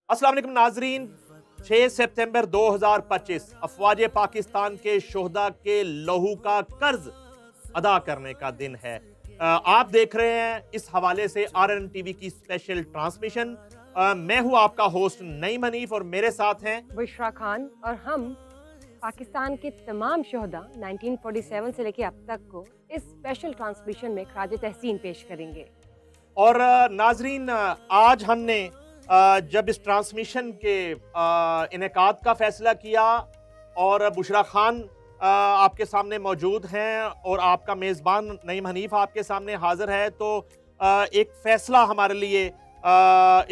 अस्सलाम वालेकुम नाजरीन। 6 सितंबर 2025 अफवाज पाकिस्तान के शोहदा के लहू का कर्ज अदा करने का दिन है। आप देख रहे हैं इस हवाले से RN टीवी की स्पेशल ट्रांसमिशन। मैं हूं आपका होस्ट नईम हनीफ और मेरे साथ हैं बुशरा खान और हम पाकिस्तान के तमाम शोहदा 1947 से लेकर अब तक को इस स्पेशल ट्रांसमिशन में खराज तहसीन पेश करेंगे। और नाजरीन, आज हमने जब इस ट्रांसमिशन के इनेकाद का फैसला किया और बुशरा खान आपके सामने मौजूद हैं और आपका मेज़बान नईम हनीफ आपके सामने हाजिर है, तो एक फ़ैसला हमारे लिए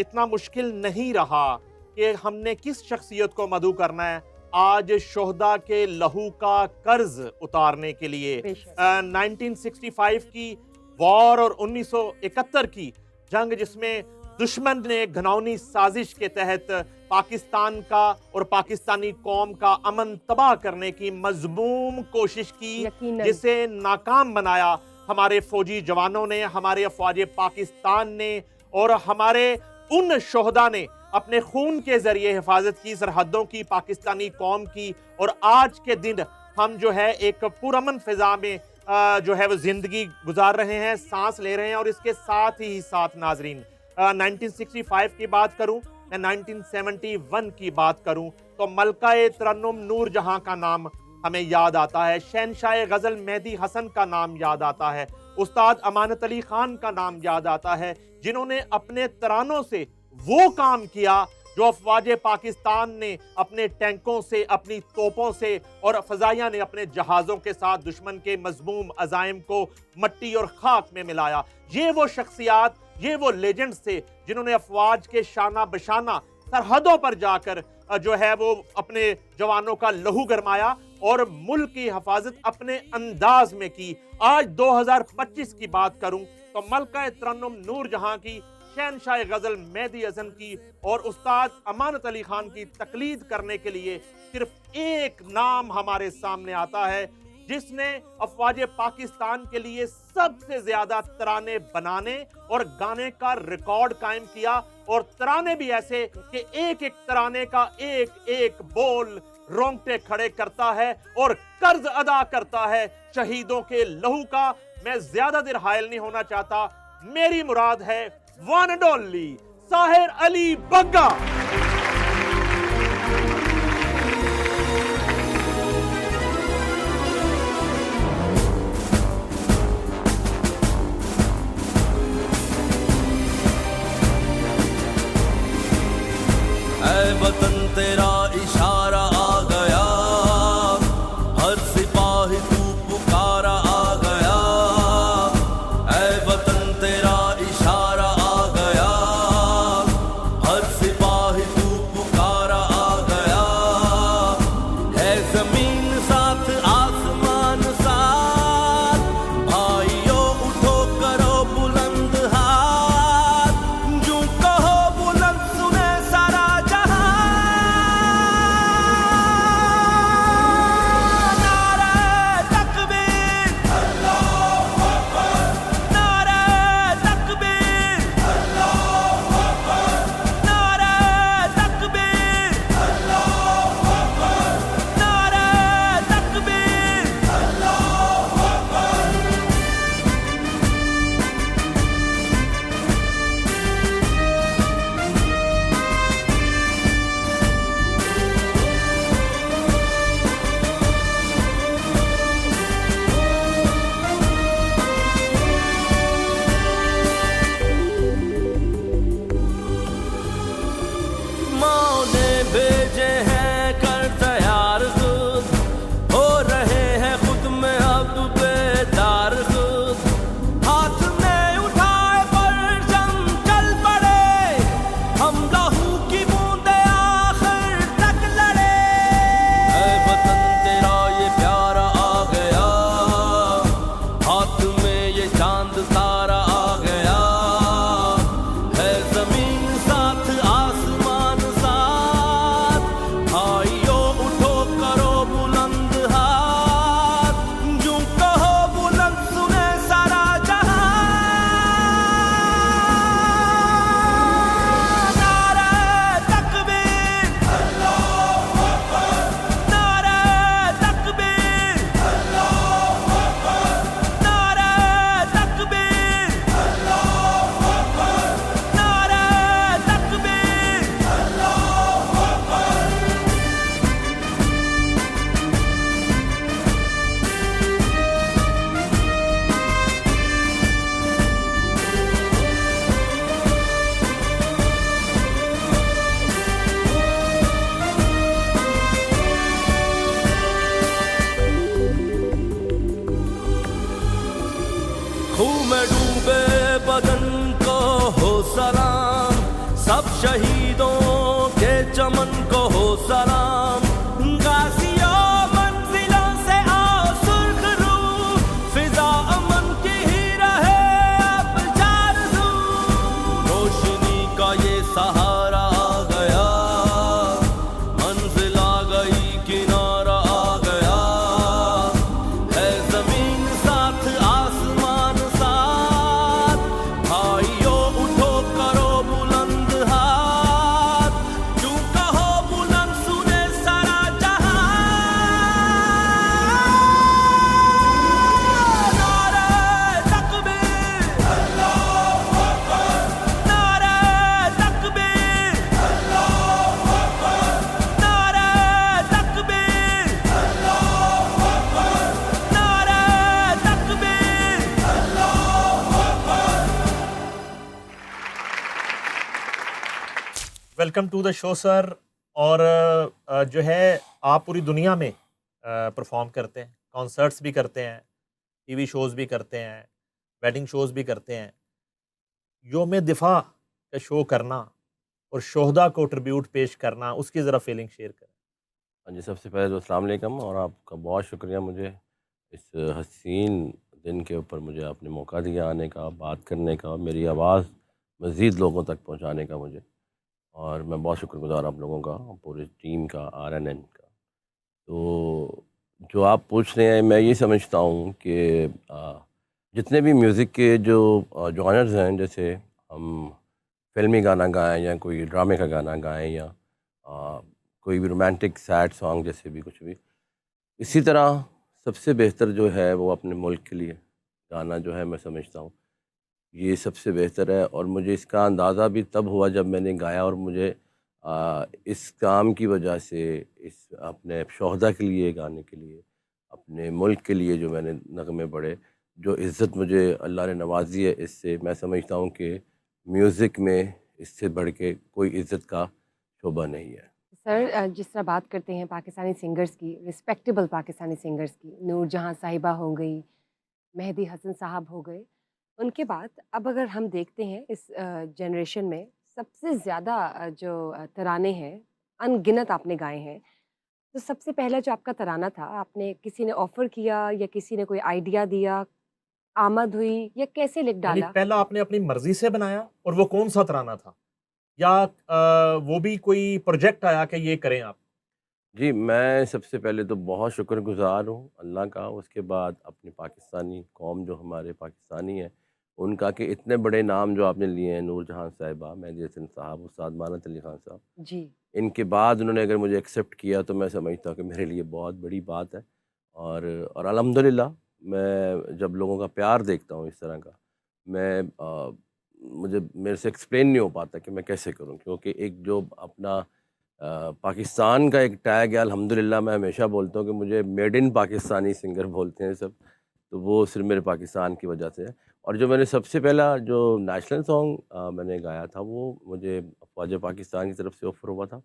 इतना मुश्किल नहीं रहा कि हमने किस शख्सियत को मदऊ करना है आज शोहदा के लहू का कर्ज उतारने के लिए। 1965 की वॉर और 1971 की जंग, जिसमें दुश्मन ने घिनौनी साजिश के तहत पाकिस्तान का और पाकिस्तानी कौम का अमन तबाह करने की मजमूम कोशिश की, जिसे नाकाम बनाया हमारे फौजी जवानों ने, हमारे अफवाज पाकिस्तान ने और हमारे उन शोहदा ने अपने खून के जरिए हिफाजत की सरहदों की, पाकिस्तानी कौम की। और आज के दिन हम जो है एक पुरअमन फिजा में जो है वो जिंदगी गुजार रहे हैं, सांस ले रहे हैं। और इसके साथ ही साथ नाजरीन, 1965 की बात करूं या 1971 की बात करूं तो मलका-ए तरन्नुम नूर जहां का नाम हमें याद आता है, शहनशाह गजल मेहदी हसन का नाम याद आता है, उस्ताद अमानत अली खान का नाम याद आता है, जिन्होंने अपने तरानों से वो काम किया जो अफवाज पाकिस्तान ने अपने टैंकों से, अपनी तोपों से और फजाइया ने अपने जहाज़ों के साथ दुश्मन के मजमूम अजाइम को मट्टी और खाक में मिलाया। ये वो शख्सियात, ये वो लेजेंड्स थे जिन्होंने अफवाज के शाना बशाना सरहदों पर जाकर जो है वो अपने जवानों का लहू गरमाया और मुल्क की हिफाजत अपने अंदाज में की। आज 2025 की बात करूं तो मलका तरन्नुम नूर जहां की, शहनशाह गजल मेहदी हसन की और उस्ताद अमानत अली खान की तकलीद करने के लिए सिर्फ एक नाम हमारे सामने आता है, जिसने अफवाज पाकिस्तान के लिए सबसे ज्यादा तराने बनाने और गाने का रिकॉर्ड कायम किया। और तराने भी ऐसे कि एक एक तराने का एक एक बोल रोंगटे खड़े करता है और कर्ज अदा करता है शहीदों के लहू का। मैं ज्यादा देर हायल नहीं होना चाहता, मेरी मुराद है one and only Sahir Ali Bagga. ऐ वतन तेरा इशारा आ गया, हर सिपाही तू पुकारा आ गया। ऐ वतन तेरा इशारा आ गया, हर सिपाही तू पुकारा आ गया। है जमीन साथ आसमान साथ, भाइयों उठो करो बुलंद हाथ, यूं कहो बुलंद सुने सारा जहां। शहीदों के चमन को हो सलाम, गाजियों मंजिलों से आओ सुर्ख रूह, फिजा अमन की ही रहे अब जारज़ू। रोशनी का ये सहारा आ गया, मंजिल आ गई, किनारा आ गया, है जमीन साथ आसमान साथ, भाइयों उठो करो बुलंद हाथ, यूं कहो बुलंद सुने सारा जहां। नारे तकबीर, अल्लाहू अकबर, नारे तकबीर, अल्लाहू अकबर, नारे तकबीर, अल्लाहू अकबर, नारे तकबीर, अल्लाहू अकबर। Welcome to the show sir. और जो है आप पूरी दुनिया में परफॉर्म करते हैं, कॉन्सर्ट्स भी करते हैं, टीवी शोज़ भी करते हैं, वेडिंग शोज़ भी करते हैं। योम दिफा का शो करना और शोहदा को ट्रिब्यूट पेश करना, उसकी ज़रा फीलिंग शेयर करें। हाँ जी, सबसे पहले तो अस्सलाम वालेकुम, और आपका बहुत शुक्रिया मुझे इस हसीन दिन के ऊपर मुझे आपने मौका दिया आने का, बात करने का, मेरी आवाज़ मज़ीद लोगों तक पहुंचाने का मुझे। और मैं बहुत शुक्रगुज़ार आप लोगों का, पूरी टीम का, RNN का। तो जो आप पूछ रहे हैं, मैं ये समझता हूँ कि जितने भी म्यूज़िक के जो जॉनर्स हैं, जैसे हम फ़िल्मी गाना गाएँ या कोई ड्रामे का गाना गाएँ या कोई भी रोमांटिक सैड सॉन्ग, जैसे भी कुछ भी, इसी तरह सबसे बेहतर जो है वो अपने मुल्क के लिए गाना जो है, मैं समझता हूँ ये सबसे बेहतर है। और मुझे इसका अंदाज़ा भी तब हुआ जब मैंने गाया, और मुझे इस काम की वजह से, इस अपने शोहदा के लिए गाने के लिए, अपने मुल्क के लिए जो मैंने नगमे पढ़े, जो इज़्ज़त मुझे अल्लाह ने नवाजी है, इससे मैं समझता हूँ कि म्यूज़िक में इससे बढ़ के कोई इज़्ज़त का शोबा नहीं है। सर, जिस तरह बात करते हैं पाकिस्तानी सिंगर्स की, रिस्पेक्टेबल पाकिस्तानी सिंगर्स की, नूर जहाँ साहिबा हो गई, मेहदी हसन साहब हो गए, उनके बाद अब अगर हम देखते हैं इस जनरेशन में सबसे ज़्यादा जो तराने हैं, अनगिनत आपने गाए हैं। तो सबसे पहला जो आपका तराना था, आपने किसी ने ऑफ़र किया या किसी ने कोई आइडिया दिया, आमद हुई या कैसे लिख यानी डाला? पहला आपने अपनी मर्ज़ी से बनाया, और वो कौन सा तराना था? या वो भी कोई प्रोजेक्ट आया कि ये करें आप? जी, मैं सबसे पहले तो बहुत शुक्रगुज़ार हूँ अल्लाह का, उसके बाद अपनी पाकिस्तानी कौम, जो हमारे पाकिस्तानी हैं, उनका, कि इतने बड़े नाम जो आपने लिए हैं, नूर जहाँ साहिबा, मेहदी हसन साहब, उस्ताद मानत अली ख़ान साहब, जी। इनके बाद उन्होंने अगर मुझे एक्सेप्ट किया तो मैं समझता हूँ कि मेरे लिए बहुत बड़ी बात है। और अल्हम्दुलिल्लाह, मैं जब लोगों का प्यार देखता हूँ इस तरह का, मैं मुझे, मेरे से एक्सप्लेन नहीं हो पाता कि मैं कैसे करूँ, क्योंकि एक जो अपना पाकिस्तान का एक टैग है, अल्हम्दुलिल्लाह मैं हमेशा बोलता हूँ कि मुझे मेड इन पाकिस्तानी सिंगर बोलते हैं सब, तो वो सिर्फ मेरे पाकिस्तान की वजह से है। और जो मैंने सबसे पहला जो नेशनल सॉन्ग मैंने गाया था, वो मुझे ख्वाजा पाकिस्तान की तरफ से ऑफ़र हुआ था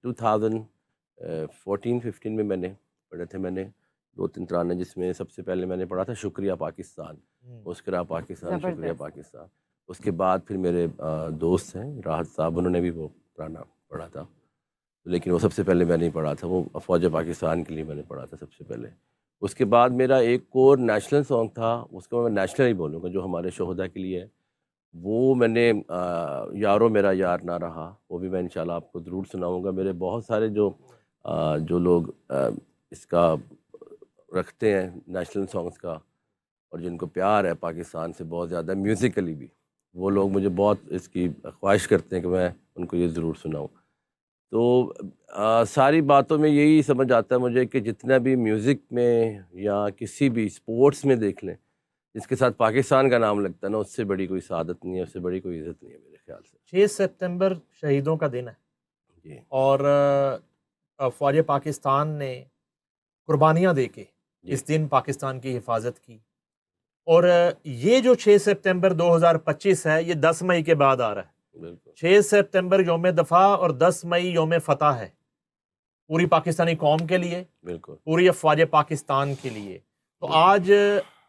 2014-15 में। मैंने पढ़े थे, मैंने 2-3 तराने, जिसमें सबसे पहले मैंने पढ़ा था शुक्रिया पाकिस्तान, मुस्कुरा पाकिस्तान, शुक्रिया ज़बरदस्त। पाकिस्तान। उसके बाद फिर मेरे दोस्त हैं राहत साहब, उन्होंने भी वो तराना पढ़ा था, लेकिन वो सबसे पहले मैंने ही पढ़ा था, वो फ़ौज पाकिस्तान के लिए मैंने पढ़ा था सबसे पहले। उसके बाद मेरा एक और नेशनल सॉन्ग था, उसको मैं नेशनल ही बोलूँगा, जो हमारे शोहदा के लिए है। वो मैंने यारो मेरा यार ना रहा, वो भी मैं इंशाल्लाह आपको ज़रूर सुनाऊँगा। मेरे बहुत सारे जो लोग इसका रखते हैं नेशनल सॉन्ग्स का, और जिनको प्यार है पाकिस्तान से बहुत ज़्यादा म्यूज़िकली भी, वो लोग मुझे बहुत इसकी ख्वाहिश करते हैं कि मैं उनको ये ज़रूर सुनाऊँ। तो सारी बातों में यही समझ आता है मुझे कि जितना भी म्यूज़िक में या किसी भी स्पोर्ट्स में देख लें, जिसके साथ पाकिस्तान का नाम लगता है ना, उससे बड़ी कोई सादत नहीं है, उससे बड़ी कोई इज़्ज़त नहीं है मेरे ख्याल से। 6 सितंबर शहीदों का दिन है, जी, और फ़ौज पाकिस्तान ने कुर्बानियाँ दे के जी, इस दिन पाकिस्तान की हिफाजत की। और ये जो 6 सितंबर 2025 है, ये 10 मई के बाद आ रहा है। बिल्कुल, 6 सितंबर यौम दफ़ा और 10 मई यौम फ़तह है, पूरी पाकिस्तानी कौम के लिए, बिल्कुल। पूरी अफ़वाज पाकिस्तान के लिए। तो बिल्कुल। आज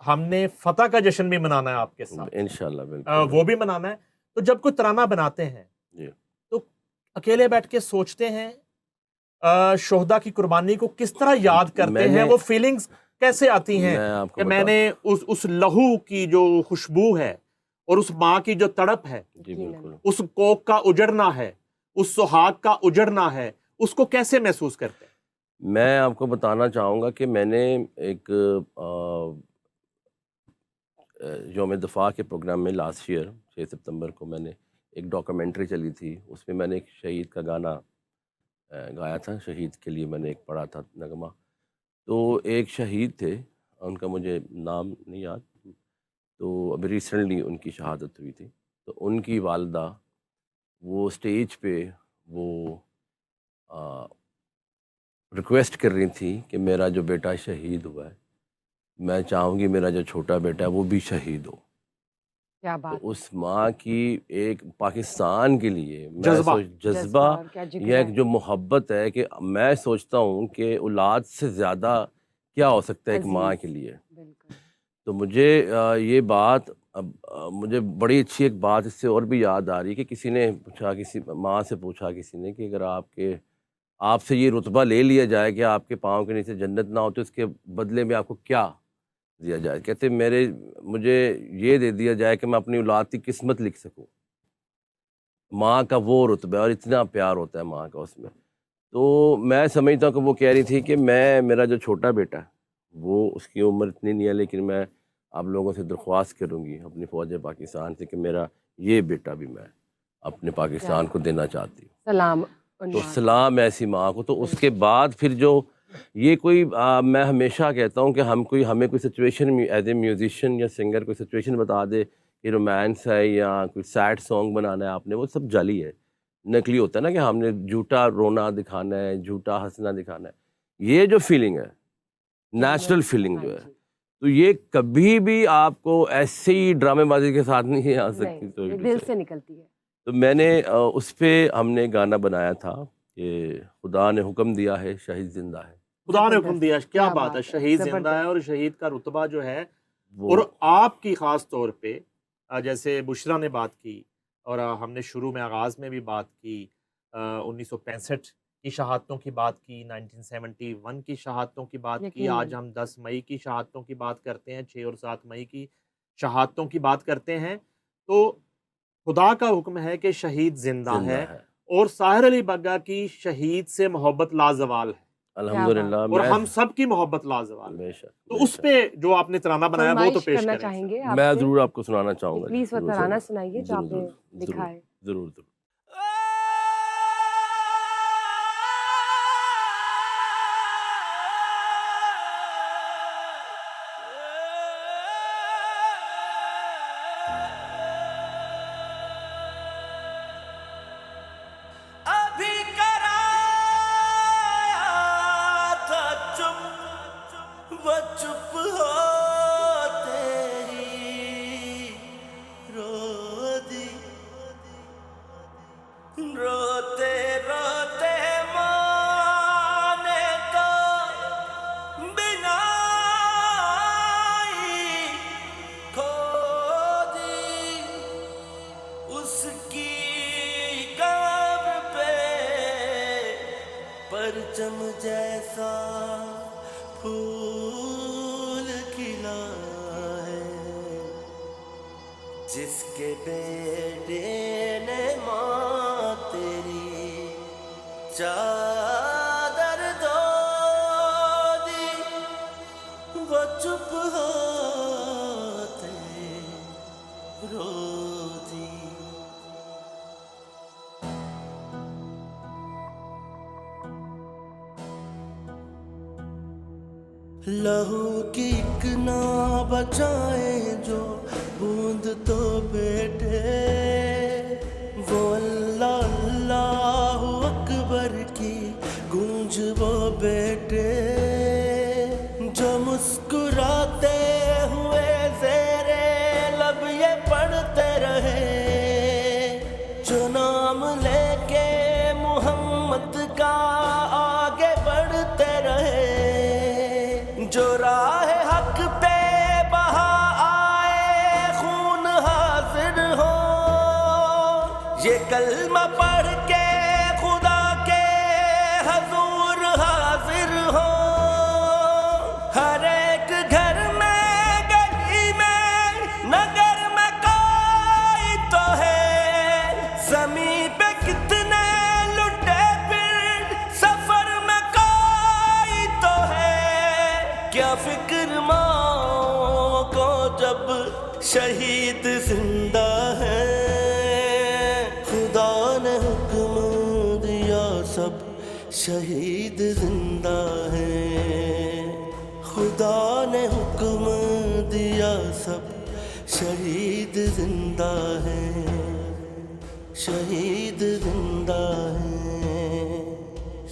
हमने फ़तह का जश्न भी मनाना है आपके साथ, इंशाल्लाह, बिल्कुल। वो भी मनाना है। तो जब कोई तराना बनाते हैं, जी, तो अकेले बैठ के सोचते हैं शोहदा की कुर्बानी को किस तरह याद करते हैं, वो फीलिंग्स कैसे आती हैं मैं आपको कि बता मैंने उस लहू की जो खुशबू है और उस माँ की जो तड़प है, जी बिल्कुल। उस कोख का उजड़ना है, उस सुहाग का उजड़ना है, उसको कैसे महसूस करते हैं? मैं आपको बताना चाहूँगा कि मैंने एक यौम दफ़ा के प्रोग्राम में लास्ट ईयर 6 सितंबर को मैंने एक डॉक्यूमेंट्री चली थी, उसमें मैंने एक शहीद का गाना गाया था। शहीद के लिए मैंने एक पढ़ा था नगमा। तो एक शहीद थे, उनका मुझे नाम नहीं याद, तो अभी रिसेंटली उनकी शहादत हुई थी। तो उनकी वालदा वो स्टेज पे वो रिक्वेस्ट कर रही थी कि मेरा जो बेटा शहीद हुआ है, मैं चाहूँगी मेरा जो छोटा बेटा है वो भी शहीद हो। क्या तो बात है। उस माँ की एक पाकिस्तान के लिए जज्बा। जज्बा और क्या जिगरा या एक है। जो मोहब्बत है कि मैं सोचता हूँ कि औलाद से ज़्यादा क्या हो सकता है एक माँ अजीज, के लिए। बिल्कुल। तो मुझे ये बात अब मुझे बड़ी अच्छी एक बात इससे और भी याद आ रही है कि किसी ने पूछा, किसी माँ से पूछा किसी ने कि अगर आपसे ये रुतबा ले लिया जाए कि आपके पाँव के नीचे जन्नत ना हो तो इसके बदले में आपको क्या दिया जाए? कहते मुझे ये दे दिया जाए कि मैं अपनी औलाद की किस्मत लिख सकूं। माँ का वो रुतबा है और इतना प्यार होता है माँ का उसमें। तो मैं समझता हूँ कि वो कह रही थी कि मेरा जो छोटा बेटा है वो, उसकी उम्र इतनी नहीं है, लेकिन मैं आप लोगों से दरख्वास्त करूँगी अपनी फ़ौज पाकिस्तान से कि मेरा ये बेटा भी मैं अपने पाकिस्तान को देना चाहती हूँ। सलाम उन तो माँ को। सलाम ऐसी माँ को। तो उसके बाद फिर जो ये कोई मैं हमेशा कहता हूँ कि हमें कोई सिचुएशन एज ए म्यूजिशियन या सिंगर कोई सिचुएशन बता दे कि रोमांस है या कोई सैड सॉन्ग बनाना है आपने, वो सब जाली है, नकली होता है ना कि हमने झूठा रोना दिखाना है, झूठा हंसना दिखाना है। ये जो फीलिंग है, नेचुरल फीलिंग हाँ जो है, जी। तो ये कभी भी आपको ऐसे ही ड्रामेबाजी के साथ नहीं आ सकती। नहीं, तो ये दिल से निकलती है। तो मैंने उस पे हमने गाना बनाया था कि खुदा ने हुक्म दिया है शहीद जिंदा है। खुदा ने हुक्म जबरदस्त, दिया, क्या क्या बात बात है, है, शहीद जिंदा है जबरदस्त। और शहीद का रुतबा जो है। वो और आपकी ख़ास तौर पे जैसे बुशरा ने बात की और हमने शुरू में आगाज़ में भी बात की 1965 की शहादतों की बात की, 1971 की शहादतों की बात की, आज यकीनन। हम 10 मई की शहादतों की बात करते हैं, 6 और 7 मई की शहादतों की बात करते हैं। तो खुदा का हुक्म है कि शहीद जिंदा जिंदा है है। और साहिर अली बग्गा की शहीद से मोहब्बत लाजवाल है क्या बात अल्हम्दुलिल्लाह। और मैं हम सब की मोहब्बत लाजवाल है। बेशक तो उस बेशक पे जो आपने तराना बनाया वो तो फरमाइश पेश करना करें सर। चाहेंगे मैं आपसे ज़रूर आपको सुनाना कि चाहूँगा जी, प्लीज वो ज़रूर तराना ज़रूर सुनाइए जो ज़रूर आपने ज़रूर लिखा ज़रूर है। ज़रूर ज़रूर। अभी कराया था चुप, वो चुप होते ही रो दी। रोते रोते माँ ने तो बिना खो दी। उसकी कब्र पे परचम जैसा फूल खिला है, जिसके बेटे ने माँ तेरी चादर धो दी। वो चुप होते रो दी। लहू की एक ना बचाए जो बूंद तो बेटे, वो अल्लाह अल्लाह अकबर की गूंज वो बेटे, जो मुस्कुराते हुए ज़ेरे लब ये पढ़ते रहे, जो नाम लेके मोहम्मद का आगे बढ़ते रहे, जो राह हक पे बहा आए खून हाजिर हो, ये कलमा पढ़ के शहीद जिंदा है, खुदा ने हुक्म दिया सब शहीद जिंदा है, खुदा ने हुक्म दिया सब शहीद जिंदा है, शहीद जिंदा है,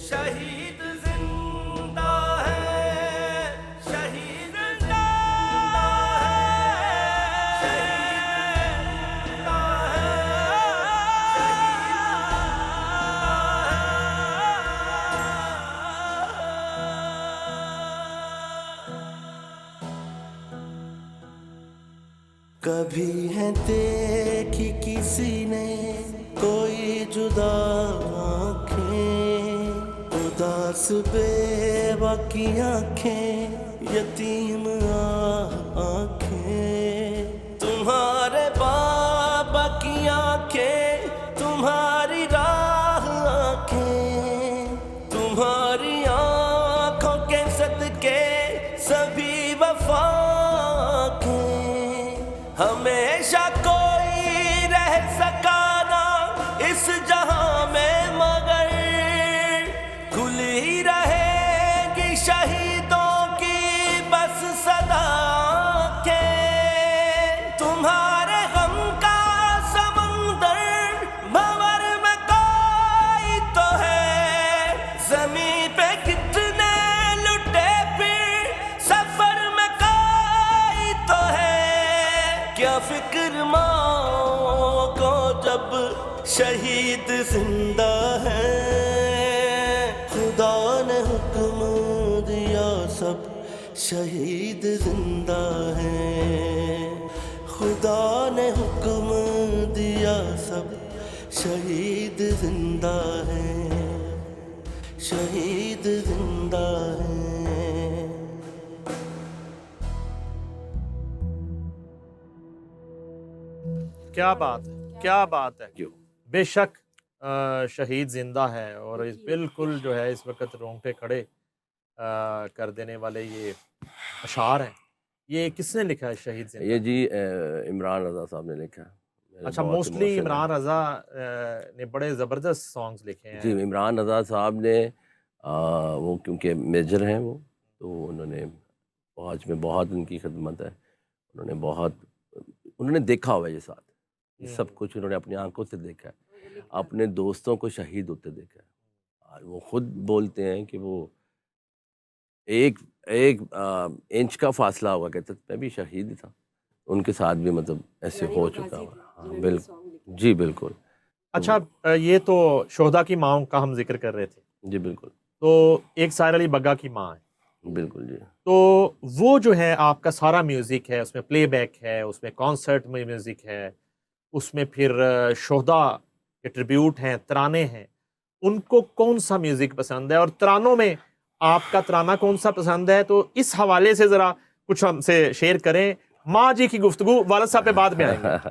शहीद जिंदा है, शहीद जिंदा कभी है देखी किसी ने कोई जुदा आँखें, उदास बेबाकी आँखें, यतीम आँखें, तुम्हारे बाबा की आँखें, तुम्हारी राह आँखें, तुम्हारी आँखों के सदके सभी वफा हमेशा कोई रह सका ना इस जहां में, मगर खुली रहेगी शहीदों की बस सदा के, तुम्हारे गम का समंदर भंवर में कोई तो है, जमीन पे कितने लुटे फिर सफर में कोई तो है, क्या फिक्र माओ को जब शहीद जिंदा है, खुदा ने हुक्म दिया सब शहीद जिंदा है, खुदा ने हुक्म दिया सब शहीद जिंदा है, शहीद जिंदा है। क्या बात है, क्या बात है। क्यों? बेशक शहीद जिंदा है और इस बिल्कुल जो है इस वक्त रोंगटे खड़े कर देने वाले ये अशार हैं। ये किसने लिखा है शहीद जिंदा? ये जी इमरान रज़ा साहब ने लिखा है। मेरे अच्छा, बहुत मोस्टली इमोशनल इमरान रज़ा ने बड़े ज़बरदस्त सॉन्ग्स लिखे हैं। जी, इमरान रज़ा साहब ने वो क्योंकि मेजर हैं वो, तो उन्होंने फ़ौज में बहुत उनकी खिदमत है। उन्होंने देखा हुआ है ये साथ, ये सब कुछ उन्होंने अपनी आंखों से देखा है, अपने दोस्तों को शहीद होते देखा है। और वो खुद बोलते हैं कि वो एक एक इंच का फासला हुआ, कहते मैं भी शहीद ही था, उनके साथ भी मतलब ऐसे हो चुका हुआ। हाँ बिल्कुल, जी बिल्कुल। अच्छा, ये तो शोहदा की माँ का हम जिक्र कर रहे थे, जी बिल्कुल, तो एक सायर अली बग्गा की माँ है, बिल्कुल जी। तो वो जो है आपका सारा म्यूज़िक है, उसमें प्लेबैक है, उसमें कॉन्सर्ट में म्यूज़िक है, उसमें फिर शोहदा के ट्रिब्यूट हैं, तराने हैं। उनको कौन सा म्यूज़िक पसंद है और तरानों में आपका तराना कौन सा पसंद है? तो इस हवाले से ज़रा कुछ हमसे शेयर करें। माँ जी की गुफ्तगू वालिद साहब पे बाद में आएंगे।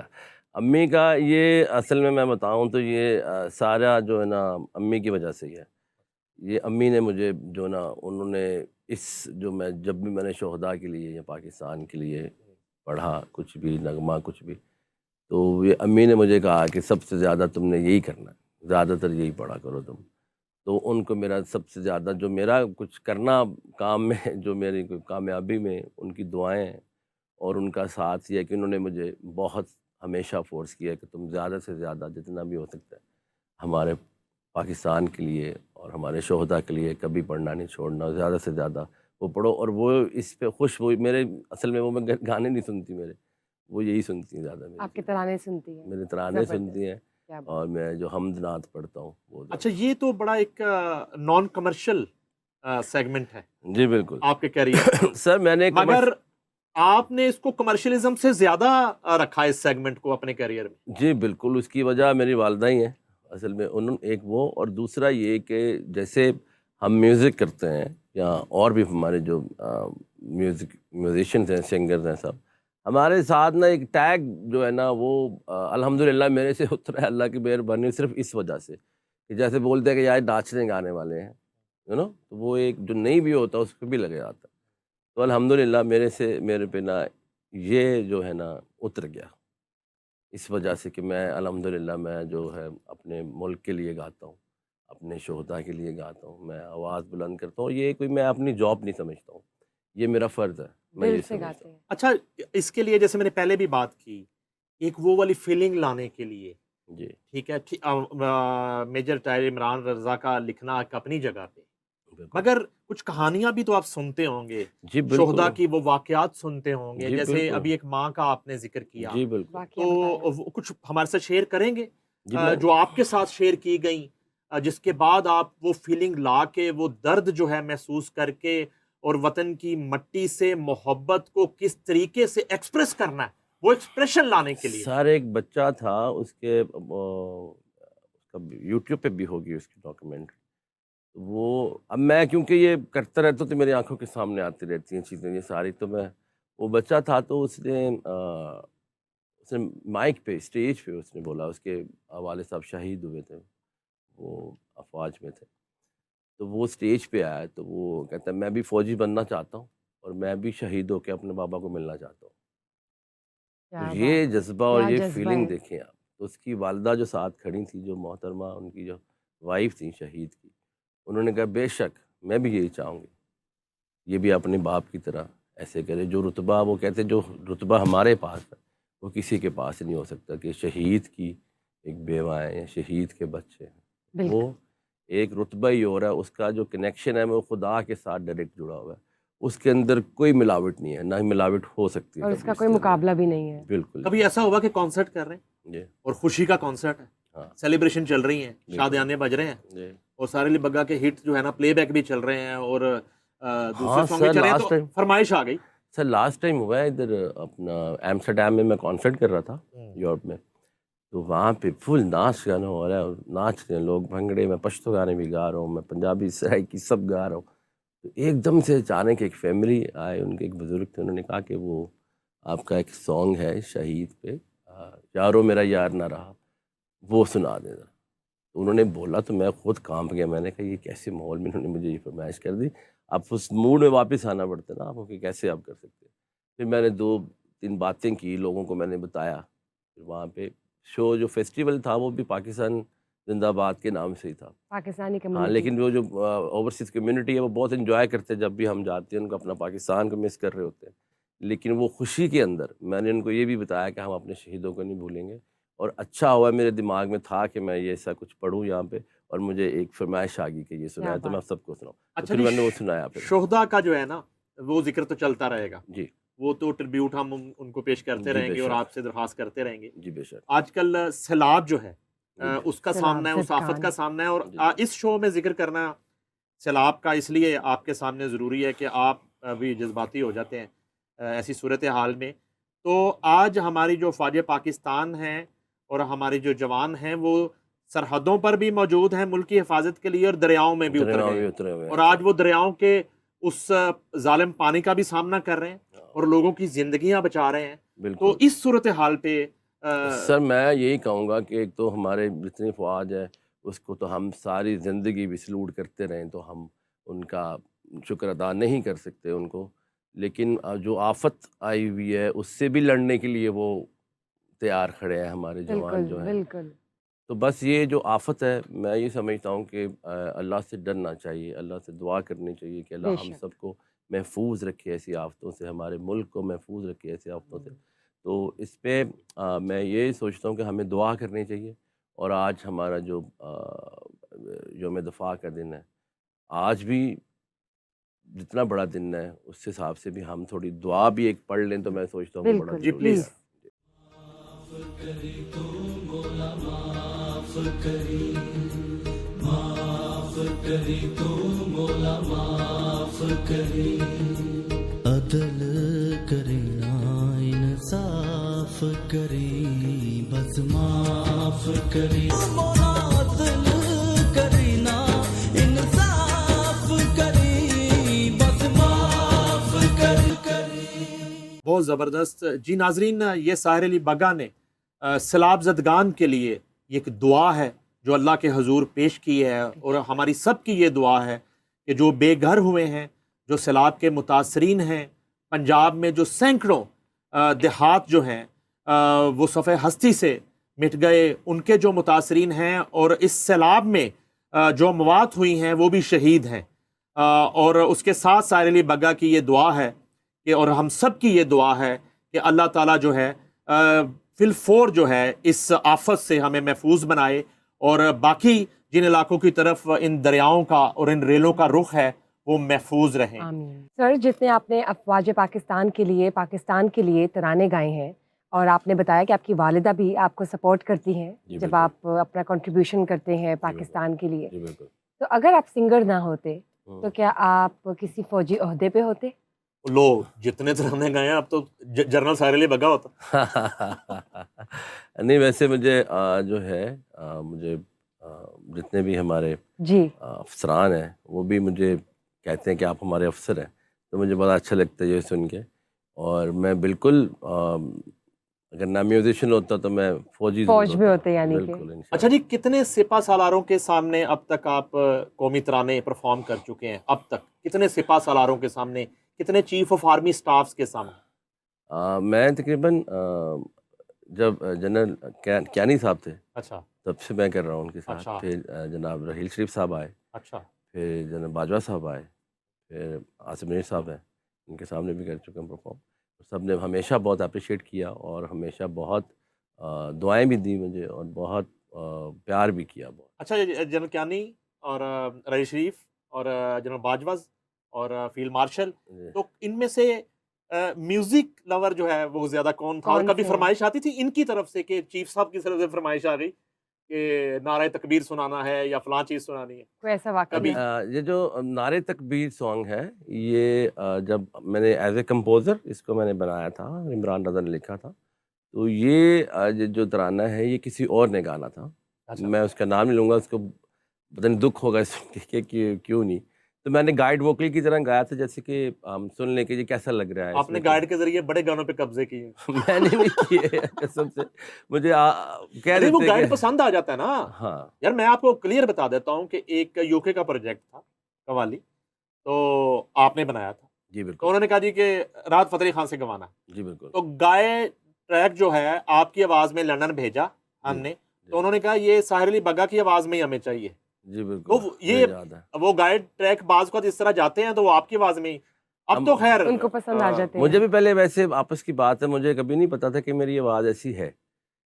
अम्मी का ये असल में मैं बताऊं तो ये सारा जो है ना अम्मी की वजह से ही है। ये अम्मी ने मुझे जो ना उन्होंने इस जो मैं जब भी मैंने शोहदा के लिए या पाकिस्तान के लिए पढ़ा कुछ भी नगमा कुछ भी, तो ये अम्मी ने मुझे कहा कि सबसे ज़्यादा तुमने यही करना है, ज़्यादातर यही पढ़ा करो तुम। तो उनको मेरा सबसे ज़्यादा जो मेरा कुछ करना काम में जो मेरी कोई कामयाबी में उनकी दुआएं हैं और उनका साथ ये है कि उन्होंने मुझे बहुत हमेशा फोर्स किया कि तुम ज़्यादा से ज़्यादा जितना भी हो सकता है हमारे पाकिस्तान के लिए और हमारे शोहदा के लिए कभी पढ़ना नहीं छोड़ना, ज़्यादा से ज़्यादा वो पढ़ो। और वो इस पे खुश, वो मेरे असल में वो मैं गाने नहीं सुनती मेरे, वो यही सुनती हैं ज़्यादा मेरे, आपके तराने सुनती है। मेरे तराने ज़बरदस्त, सुनती हैं क्या बात। और मैं जो हमद नात पढ़ता हूँ वो ज़्यादा। अच्छा, ये तो बड़ा एक नॉन कमर्शियल सेगमेंट है जी बिल्कुल। आपके करियर सर मैंने मगर आपने इसको कमर्शियलिज्म से ज़्यादा रखा है इस सेगमेंट को अपने करियर में। जी बिल्कुल, उसकी वजह मेरी वालदा ही हैं असल में। उन्होंने एक वो, और दूसरा ये कि जैसे हम म्यूज़िक करते हैं या और भी हमारे जो म्यूजिशियंस हैं, सिंगर्स हैं, सब हमारे साथ ना एक टैग जो है ना वो अल्हम्दुलिल्लाह मेरे से उतरा है, अल्लाह की मेहरबानी, सिर्फ इस वजह से कि जैसे बोलते हैं कि यार नाचने गाने वाले हैं, तो वो एक जो नहीं भी होता उस पर भी लगे आता। तो अल्हम्दुलिल्लाह मेरे पे ना ये जो है ना उतर गया। इस वजह से कि मैं अल्हम्दुलिल्लाह मैं जो है अपने मुल्क के लिए गाता हूँ, अपने शोहदा के लिए गाता हूँ, मैं आवाज़ बुलंद करता हूँ। ये कोई मैं अपनी जॉब नहीं समझता हूँ, ये मेरा फ़र्ज़ है, मैं दिल ये से समझता गाते हूँ। हैं। अच्छा, इसके लिए जैसे मैंने पहले भी बात की, एक वो वाली फीलिंग लाने के लिए, जी, ठीक है, मेजर ताहिर इमरान रज़ा का लिखना एक अपनी जगह पे, बिल्कुल। मगर कुछ कहानियाँ भी तो आप सुनते होंगे, जी, शोहदा बिल्कुल। की वो वाक़यात सुनते होंगे, जी, जैसे बिल्कुल। अभी एक माँ का आपने ज़िक्र किया, जी, बिल्कुल। वाक़या बताया। तो वो कुछ हमारे साथ शेयर करेंगे? जी, मैं जो आपके साथ शेयर की गईं, जिसके बाद आप वो फीलिंग ला के, वो दर्द जो है महसूस करके और वतन की मट्टी से मोहब्बत को किस तरीके से एक्सप्रेस करना है, वो एक्सप्रेशन लाने के लिए। सर एक बच्चा था उसके उसका यूट्यूब पे भी होगी उसकी डॉक्यूमेंट्री। वो अब मैं क्योंकि ये करता रहता हूँ तो मेरी आँखों के सामने आती रहती हैं चीज़ें ये सारी, तो मैं वो बच्चा था तो उसने माइक पे स्टेज पे उसने बोला, उसके वाले साहब शहीद हुए थे, वो अफ़वाज में थे। तो वो स्टेज पे आया तो वो कहता है मैं भी फ़ौजी बनना चाहता हूँ और मैं भी शहीद होके अपने बाबा को मिलना चाहता हूँ। तो क्या बात ये है! जज़्बा और क्या ये जज़्बा फ़ीलिंग है। देखें आप। तो उसकी वालिदा जो साथ खड़ी थी, जो मोहतरमा उनकी जो वाइफ़ थी शहीद की, उन्होंने कहा बेशक मैं भी यही चाहूँगी, ये भी अपने बाप की तरह ऐसे करे। जो रुतबा वो कहते जो रुतबा हमारे पास है, वो किसी के पास नहीं हो सकता कि शहीद की एक बेवाएँ या शहीद के बच्चे हैं। वो बिल्कुल। एक रुतबा ही और है, उसका जो कनेक्शन है वो खुदा के साथ डायरेक्ट जुड़ा हुआ है। उसके अंदर कोई मिलावट नहीं है, ना ही मिलावट हो सकती है और कभी इसका कोई इसके अंदर। मुकाबला भी नहीं है। बिल्कुल कभी जी। ऐसा हुआ कि कॉन्सर्ट कर रहे हैं जी, और खुशी का कॉन्सर्ट है, हाँ, सेलिब्रेशन चल रही है, बिल्कुल। शादियाने बज रहे हैं जी। और सारे अली बग्गा के हिट जो है ना प्लेबैक भी चल रहे हैं और दूसरे हाँ, सॉन्ग भी सर चल रहे हैं, लास्ट तो टाइम फरमाइश आ गई। सर लास्ट टाइम हुआ है इधर अपना एम्स्टर्डम में मैं कॉन्सर्ट कर रहा था, यूरोप में। तो वहाँ पे फुल नाच गाना हो रहा है और नाच रहे हैं लोग भंगड़े, मैं पश्तो गाने भी गा रहा हूँ, मैं पंजाबी, सराइकी सब गा रहा हूँ। तो एकदम से अचानक एक फैमिली आए, उनके एक बुज़ुर्ग थे, उन्होंने कहा कि वो आपका एक सॉन्ग है शहीद पे, यारो मेरा यार ना रहा, वो सुना देना। तो उन्होंने बोला तो मैं खुद काँप गया, मैंने कहा ये कैसे माहौल में इन्होंने मुझे ये फ़रमाइश कर दी। आप उस मूड में वापस आना पड़ता है ना आपको कि कैसे आप कर सकते हैं। फिर मैंने 2-3 बातें की, लोगों को मैंने बताया। फिर वहाँ पे शो जो फेस्टिवल था वो भी पाकिस्तान ज़िंदाबाद के नाम से ही था। पाकिस्तानी हाँ, कम्युनिटी। लेकिन वो जो ओवरसीज़ कम्युनिटी है वो बहुत एन्जॉय करते हैं जब भी हम जाते हैं, उनको अपना पाकिस्तान को मिस कर रहे होते हैं। लेकिन वो खुशी के अंदर मैंने उनको ये भी बताया कि हम अपने शहीदों को नहीं भूलेंगे और अच्छा हुआ मेरे दिमाग में था कि मैं ये ऐसा कुछ पढ़ूँ यहाँ पे और मुझे एक फ़रमाइश आ गई कि ये क्या सुनाए तो मैं बात आप सबको सुनाऊँ। तो अच्छा फिर जी, मैंने वो सुनाया फिर। शोहदा का जो है ना, वो ज़िक्र तो चलता रहेगा। जी, वो तो ट्रिब्यूट हम उनको पेश करते जी रहेंगे और बेशक, आपसे दरख्वास्त करते रहेंगे। जी बेशक। आजकल सैलाब जो है, जी, जी। उसका सैलाब, सामना है, उस आफ़त का ज़दगान। सामना है और जी, जी। इस शो में ज़िक्र करना सैलाब का इसलिए आपके सामने ज़रूरी है कि आप भी जज़्बाती हो जाते हैं ऐसी सूरत हाल में। तो आज हमारी जो फ़ौज पाकिस्तान हैं और हमारे जो जवान हैं, वो सरहदों पर भी मौजूद हैं मुल्क की हिफ़ाज़त के लिए और दरियाओं में भी उतर दरियाओं गए में हैं। उतरे हुए हैं और आज सर। वो दरियाओं के उस ज़ालिम पानी का भी सामना कर रहे हैं हाँ, और लोगों की ज़िंदगियाँ बचा रहे हैं। तो बिल्कुल। इस सूरत हाल पे सर मैं यही कहूँगा कि एक तो हमारे जितनी फ़ौज है उसको तो हम सारी ज़िंदगी भी सलूट करते रहें तो हम उनका शुक्र अदा नहीं कर सकते उनको। लेकिन जो आफ़त आई हुई है उससे भी लड़ने के लिए वो तैयार खड़े हैं हमारे जवान बिल्कुल, जो हैं। बिल्कुल। तो बस ये जो आफ़त है मैं ये समझता हूँ कि अल्लाह से डरना चाहिए, अल्लाह से दुआ करनी चाहिए कि अल्लाह हम बेशक। सबको महफूज रखे ऐसी आफ़तों से, हमारे मुल्क को महफूज रखे ऐसी आफ़तों से। तो इस पे मैं ये सोचता हूँ कि हमें दुआ करनी चाहिए और आज हमारा जो यौम दफ़ा का दिन है, आज भी जितना बड़ा दिन है उस हिसाब से भी हम थोड़ी दुआ भी एक पढ़ लें तो मैं सोचता हूँ कि बड़ा बिल्कुल, जी ज़रूरी प्लीज़। है। प्लीज़। अदल करना इंसाफ करी बस माफ करी मौला अदल करना इंसाफ करी बस माफ करी। बहुत ज़बरदस्त। जी नाज़रीन, ये साहिर अली बग्गा ने सैलाब ज़दगान के लिए एक दुआ है जो अल्लाह के हजूर पेश की है और हमारी सब की ये दुआ है कि जो बेघर हुए हैं, जो सैलाब के मुतासरीन हैं, पंजाब में जो सैकड़ों देहात जो हैं वो सफ़े हस्ती से मिट गए, उनके जो मुतासरीन हैं और इस सैलाब में जो मवात हुई हैं वो भी शहीद हैं। और उसके साथ साहिर अली बग्गा की ये दुआ है कि, और हम सब की ये दुआ है कि अल्लाह ताला जो है फिलफोर जो है इस आफत से हमें महफूज बनाए, और बाकी जिन इलाकों की तरफ इन दरियाओं का और इन रेलों का रुख है वो महफूज रहें। आमीन। सर, जितने आपने अफवाज पाकिस्तान के लिए तराने गाए हैं, और आपने बताया कि आपकी वालिदा भी आपको सपोर्ट करती हैं जी जब बिल्कुल। आप अपना कंट्रीब्यूशन करते हैं बिल्कुल। पाकिस्तान के लिए, जी बिल्कुल। तो अगर आप सिंगर ना होते तो हम्म। क्या आप किसी फौजी ओहदे पे होते? लो, जितने तराने गाए हैं अब तो जनरल साहिर अली बग्गा होता। नहीं, वैसे मुझे जो है मुझे जितने भी हमारे जी। अफसरान हैं वो भी मुझे कहते हैं कि आप हमारे अफसर हैं, तो मुझे बड़ा अच्छा लगता है ये सुन के। और मैं बिल्कुल अगर ना म्यूजिशियन होता तो मैं फौजी ज़रूर फौज में होता। होते यानी कि। बिल्कुल अच्छा इंशाल्लाह। जी, कितने सिपा सालारों के सामने अब तक आप कौमी तराने परफॉर्म कर चुके हैं? अब तक कितने सिपा सालारों के सामने, कितने चीफ ऑफ आर्मी स्टाफ्स के सामने? मैं तकरीबन जब जनरल क्यानी साहब थे अच्छा तब से मैं कर रहा हूँ उनके साथ। अच्छा फिर जनाब रहील शरीफ साहब आए, अच्छा फिर जनाब बाजवा साहब आए, फिर आसिम मीर साहब हैं, उनके सामने भी कर चुका हूँ परफॉर्म। सब ने हमेशा बहुत अप्रिशिएट किया और हमेशा बहुत दुआएं भी दी मुझे और बहुत प्यार भी किया बहुत। अच्छा, जनरल क्यानी और रईस शरीफ और जनरल बाजवा और फील्ड मार्शल, जी। तो इनमें से म्यूजिक लवर जो है वो ज्यादा कौन था? और कौन कभी से? फरमाइश आती थी इनकी तरफ से कि चीफ साहब की तरफ से फरमाइश आ गई कि नारे तकबीर सुनाना है या फलां चीज सुनानी है? कोई ऐसा वाकया? कभी ये जो नारे तकबीर सॉन्ग है, ये जब मैंने एज ए कंपोज़र इसको मैंने बनाया था, इमरान रज़ा ने लिखा था, तो ये जो तराना है ये किसी और ने गाना था। अच्छा मैं उसका नाम नहीं लूँगा, उसको पता नहीं दुख होगा सुन के कि क्यों नहीं। तो मैंने गाइड वोकल की तरह गाया था, जैसे कि हम सुन लें कि ये कैसा लग रहा है आपने इसमें क्या। गाइड के जरिए बड़े गानों पे कब्जे किए। मैंने नहीं किए कसम से। मुझे कह अरे वो देते गाइड कि पसंद आ जाता है ना हाँ, यार। मैं आपको क्लियर बता देता हूँ कि एक यूके का प्रोजेक्ट था कवाली, तो आपने बनाया था, जी तो बिल्कुल, उन्होंने कहा जी कि राहत फतेह अली खान से गवाना है। जी बिल्कुल, तो गाए ट्रैक जो है आपकी आवाज में लंदन भेजा जी, हमने, जी, तो उन्होंने कहा ये साहिर अली बग्गा की आवाज में ही हमें चाहिए। जी तो बिल्कुल, ये मुझे याद है। वो गाइड ट्रैक बाज को इस तरह जाते हैं तो वो आपकी आवाज में ही। अब हम तो खैर उनको पसंद आ जाते मुझे हैं। भी पहले वैसे आपस की बात है, मुझे कभी नहीं पता था कि मेरी आवाज़ ऐसी है,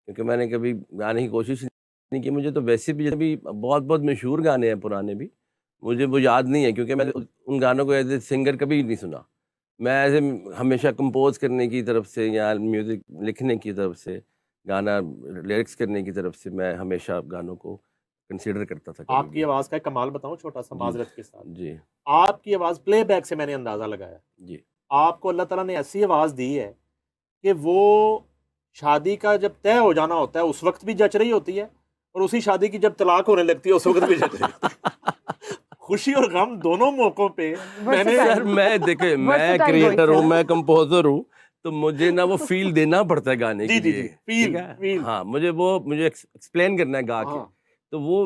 क्योंकि मैंने कभी गाने की कोशिश नहीं की। मुझे तो वैसे भी जब भी बहुत बहुत मशहूर गाने हैं पुराने भी, मुझे वो याद नहीं है, क्योंकि मैंने उन गानों को एज ए सिंगर कभी नहीं सुना। मैं एज ए हमेशा कंपोज करने की तरफ से या म्यूज़िक लिखने की तरफ से, गाना लिरिक्स करने की तरफ से मैं हमेशा गानों को कंसिडर करता था कभी आपकी भी। आवाज का एक कमाल बताऊं छोटा सा जी, माजरत के साथ। जी, आपकी आवाज प्लेबैक से मैंने अंदाजा लगाया, जी। आपको अल्लाह ताला ने ऐसी आवाज दी है कि वो शादी का जब तय हो जाना होता है उस वक्त भी जच रही होती है, और उसी शादी की जब तलाक होने लगती है उस वक्त भी जच रही होती है। खुशी और गम दोनों मौकों पे मैंने सर मैं देखिए, मैं Versatile क्रिएटर voice हूँ, है। मैं कंपोजर हूँ, तो मुझे ना वो फील देना पड़ता है गाने जी के जी लिए, जी, ठीक फील है? फील। हाँ, मुझे एक्सप्लेन करना है गा के, हाँ तो वो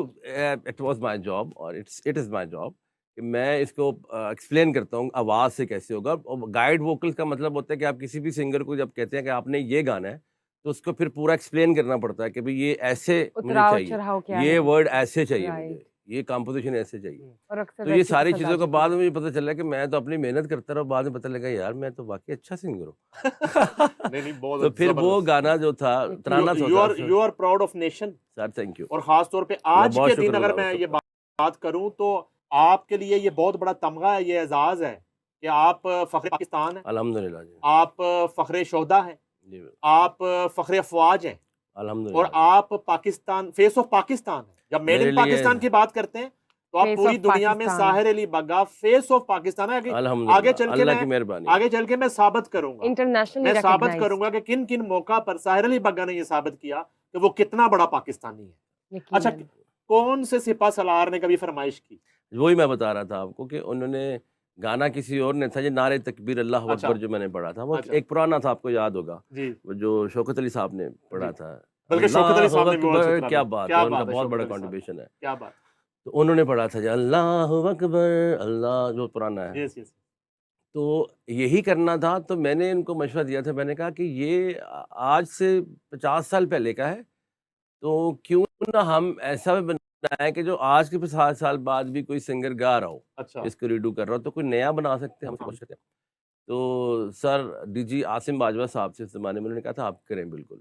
इट वाज़ माय जॉब और इट इज़ माय जॉब कि मैं इसको एक्सप्लेन करता हूँ आवाज़ से कैसे होगा। और गाइड वोकल्स का मतलब होता है कि आप किसी भी सिंगर को जब कहते हैं कि आपने ये गाना है, तो उसको फिर पूरा एक्सप्लेन करना पड़ता है कि भई ये ऐसे मुझे उतराव चाहिए, चढ़ाव क्या ये है? वर्ड ऐसे चाहिए मुझे, राइट। ये कंपोज़िशन ऐसे चाहिए। और अक्सर तो ये वैसी सारी पसंद आ चीज़ों के जाती बाद है। मुझे पता चला कि मैं तो अपनी मेहनत करता रहा, बाद में पता लगा यार मैं तो वाक़ई अच्छा सिंगर हूँ। नहीं नहीं, तो बहुत फिर वो जबरदस्त। गाना जो था, तराना जो था you are proud of nation. Sir thank you. और खास तौर पे मैं आज बहुत के दिन अगर शुक्रगुज़ार हूँ मैं ये सबका। बात करूं तो आपके लिए ये बहुत बड़ा तमगा है, ये एजाज है कि आप फख्र पाकिस्तान हैं, अल्हम्दुलिल्लाह जी। आप फख्र शोहदा हैं, जी, आप फख्र अफवाज हैं, और अल्हम्दुलिल्लाह जी। आप पाकिस्तान फेस ऑफ पाकिस्तान है। जब मेड मेरे इन लिए पाकिस्तान की बात करते हैं तो आप फेस पूरी ऑफ दुनिया में पाकिस्तान। साहिर अली बग्गा फेस ऑफ पाकिस्तान है। आगे अल्हम्दुलिल्लाह, चल के अल्लाह की मैं मेहरबानी है। आगे चल के मैं साबित करूंगा, इंटरनेशनली मैं साबित रिकॉग्नाइज्ड। करूंगा कि किन किन मौका पर साहिर अली बग्गा ने ये साबित किया कि वो कितना बड़ा पाकिस्तानी है। अच्छा, यकीनन। कौन से सिपा सलार ने कभी फरमाइश की? वही मैं बता रहा था आपको कि उन्होंने गाना किसी और ने था, ये नारे तकबीर अल्लाहु अच्छा अकबर जो मैंने पढ़ा था, वो अच्छा एक पुराना था, आपको याद होगा। जी, वो जो शौकत अली साहब ने पढ़ा जी। था, बल्कि शौकत अली अल्लाहु साहब ने भी बहुत अच्छा अकबर, तराना क्या है। बात क्या है, उनका बात है बहुत शौकत बड़ा अली साहब की, कंट्रीब्यूशन है। क्या बात। तो उन्होंने पढ़ा था जी अल्लाहु अकबर, अल्लाह जो पुराना है। Yes yes. तो यही करना था, तो मैंने इनको मशवरा दिया था, मैंने कहा कि ये आज से 50 साल पहले का है, तो क्यों ना हम ऐसा भी बनाएं कि जो आज के 50 साल बाद भी कोई सिंगर गा रहा हो, अच्छा इसको रीडू कर रहा हो, तो कोई नया बना सकते हैं, हम कोशिश करते हैं। तो सर डीजी आसिम बाजवा साहब से उस ज़माने में उन्होंने कहा था आप करें बिल्कुल।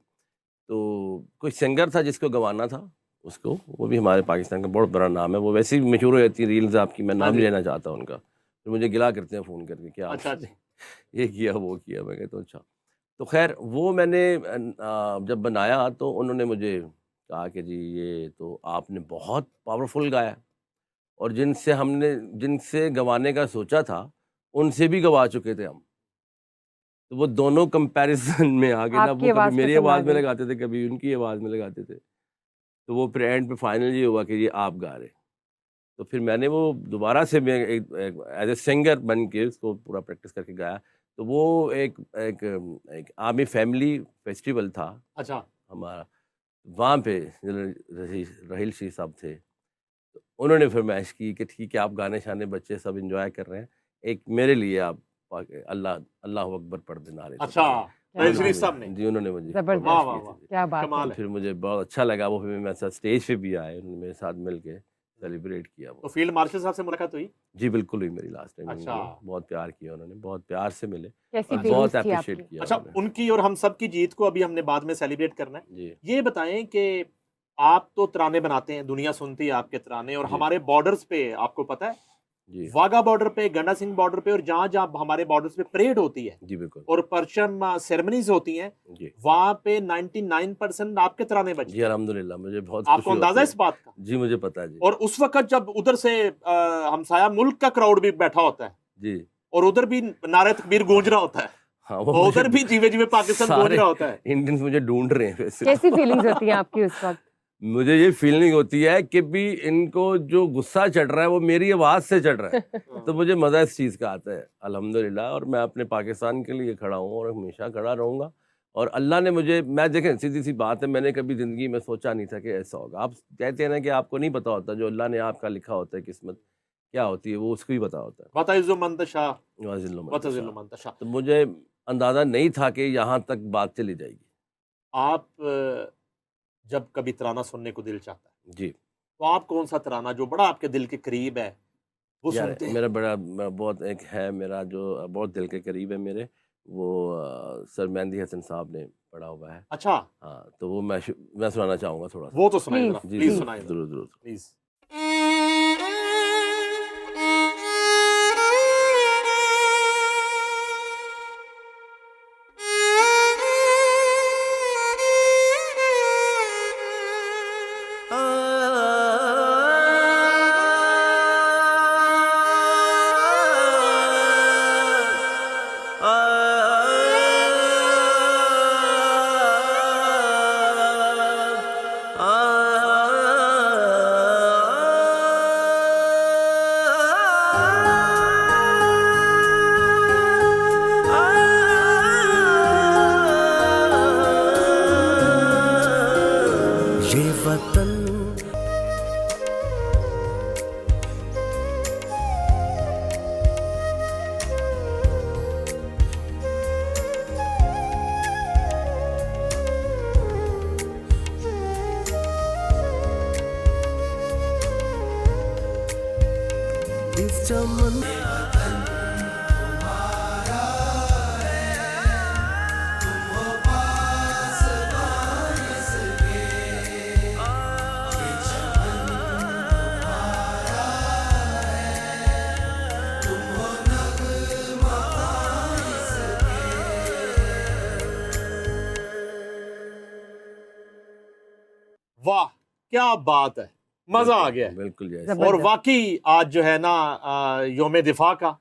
तो कोई सिंगर था जिसको गवाना था उसको, वो भी हमारे पाकिस्तान का बहुत बड़ा नाम है, वो वैसे ही मशहूर हो जाती है रील्स आपकी, मैं हाँ नाम जी नहीं लेना चाहता उनका। फिर मुझे गिला करते हैं फ़ोन करके कि अच्छा आपने अच्छा ये किया वो किया, मैं कहता हूँ अच्छा। तो ख़ैर वो मैंने जब बनाया तो उन्होंने मुझे कहा कि जी ये तो आपने बहुत पावरफुल गाया और जिनसे गँवाने का सोचा था, उनसे भी गँवा चुके थे हम। तो वो दोनों कंपैरिज़न में आ गए ना, आपकी वो कभी आवाज़ मेरी पसंद आ आवाज़ में गई। लगाते थे, कभी उनकी आवाज़ में लगाते थे। तो वो फिर एंड पे फाइनल ये हुआ कि ये आप गा रहे। तो फिर मैंने वो दोबारा से मैं एक एक एज़ अ सिंगर बन के उसको पूरा प्रैक्टिस करके गाया। तो वो एक आर्मी फैमिली फेस्टिवल था अच्छा हमारा, वहाँ पे राहील शीर साहब थे। तो उन्होंने फरमाइश की कि ठीक है आप गाने-शाने बच्चे सब एन्जॉय कर रहे हैं, एक मेरे लिए आप अल्लाह अल्लाहू अकबर पढ़ दें नारे अच्छा तकबीर। क्या राहिल उन्होंने शरीफ बात है! साहब ने मुझे जी, उन्होंने मुझे ज़बरदस्त! वाह फरमाइश वाह की वाह थी। क्या बात है! कमाल तो है फिर मुझे बहुत अच्छा लगा, वो फिर मेरे साथ स्टेज पे भी आए, उन्होंने मेरे साथ मिल के सेलिब्रेट किया तो वो। फील्ड मार्शल साहब से मुलाकात हुई जी, बिल्कुल हुई मेरी लास्ट टाइम अच्छा उनसे, बहुत प्यार किया उन्होंने, बहुत प्यार से मिले कैसी और अच्छा बहुत फीलिंग्स थी एप्रिशिएट आपकी? किया अच्छा उन्होंने। उनकी और हम सब की जीत को अभी हमने बाद में सेलिब्रेट करना है जी, ये बताएं कि आप तो तराने बनाते हैं दुनिया सुनती है आपके तराने और जी, हमारे बॉर्डर्स पे आपको पता है जी, वाघा बॉर्डर पे गंडा सिंह बॉर्डर पे और जहां जहां हमारे बॉर्डर्स पे परेड होती है जी, बिल्कुल। और परचम सेरेमनीज होती हैं जी, वहां पे 99% आपके तराने जी, बजते हैं अल्हम्दुलिल्लाह मुझे बहुत आपको खुशी अंदाजा होती है है। इस बात का जी, मुझे पता है जी। और उस वक्त जब उधर से हमसाया मुल्क का क्राउड भी बैठा होता है जी, और उधर भी नारे तकबीर गूंज रहा होता है हाँ, वो और मुझे उधर भी जीवे जीवे पाकिस्तान गूंज सारे रहा होता है इंडियंस मुझे ढूँढ रहे हैं वैसे कैसी तो। फीलिंग्स होती हैं आपकी उस वक़्त? मुझे ये फीलिंग होती है कि भी इनको जो गुस्सा चढ़ रहा है वो मेरी आवाज़ से चढ़ रहा है। तो मुझे मज़ा इस चीज़ का आता है अल्हम्दुलिल्लाह और मैं अपने पाकिस्तान के लिए खड़ा हूँ और हमेशा खड़ा रहूँगा। और अल्लाह ने मुझे मैं देखें सीधी-सी बात है मैंने कभी ज़िंदगी में सोचा नहीं था कि ऐसा होगा। आप कहते हैं ना कि आपको नहीं पता होता जो अल्लाह ने आपका लिखा होता है किस्मत क्या होती है वो उसको ही पता होता है। बताइज़ो मंतशा वाज़िल्लु मन वतज़िल्लु तशा। मंतशा तो मुझे अंदाज़ा नहीं था कि यहाँ तक बात चली जाएगी। आप जब कभी तराना सुनने को दिल चाहता है जी। तो आप कौन सा तराना जो बड़ा आपके दिल के करीब है वो यार सुनते हैं मेरा बड़ा बहुत एक है मेरा जो बहुत दिल के करीब है मेरे वो सर मेहंदी हसन साहब ने पढ़ा हुआ है। अच्छा हाँ, तो वो मैं सुनाना चाहूँगा थोड़ा-सा। वो तो सुनाइए प्लीज़, जरा जी, प्लीज प्लीज़। सुनाइए जरा ज़रूर, ज़रूर। प्लीज ये वतन इस चमन वाह क्या बात है मजा आ गया है बिल्कुल जैसे और ज़बरदस्त। वाकई आज जो है ना योम दिफा का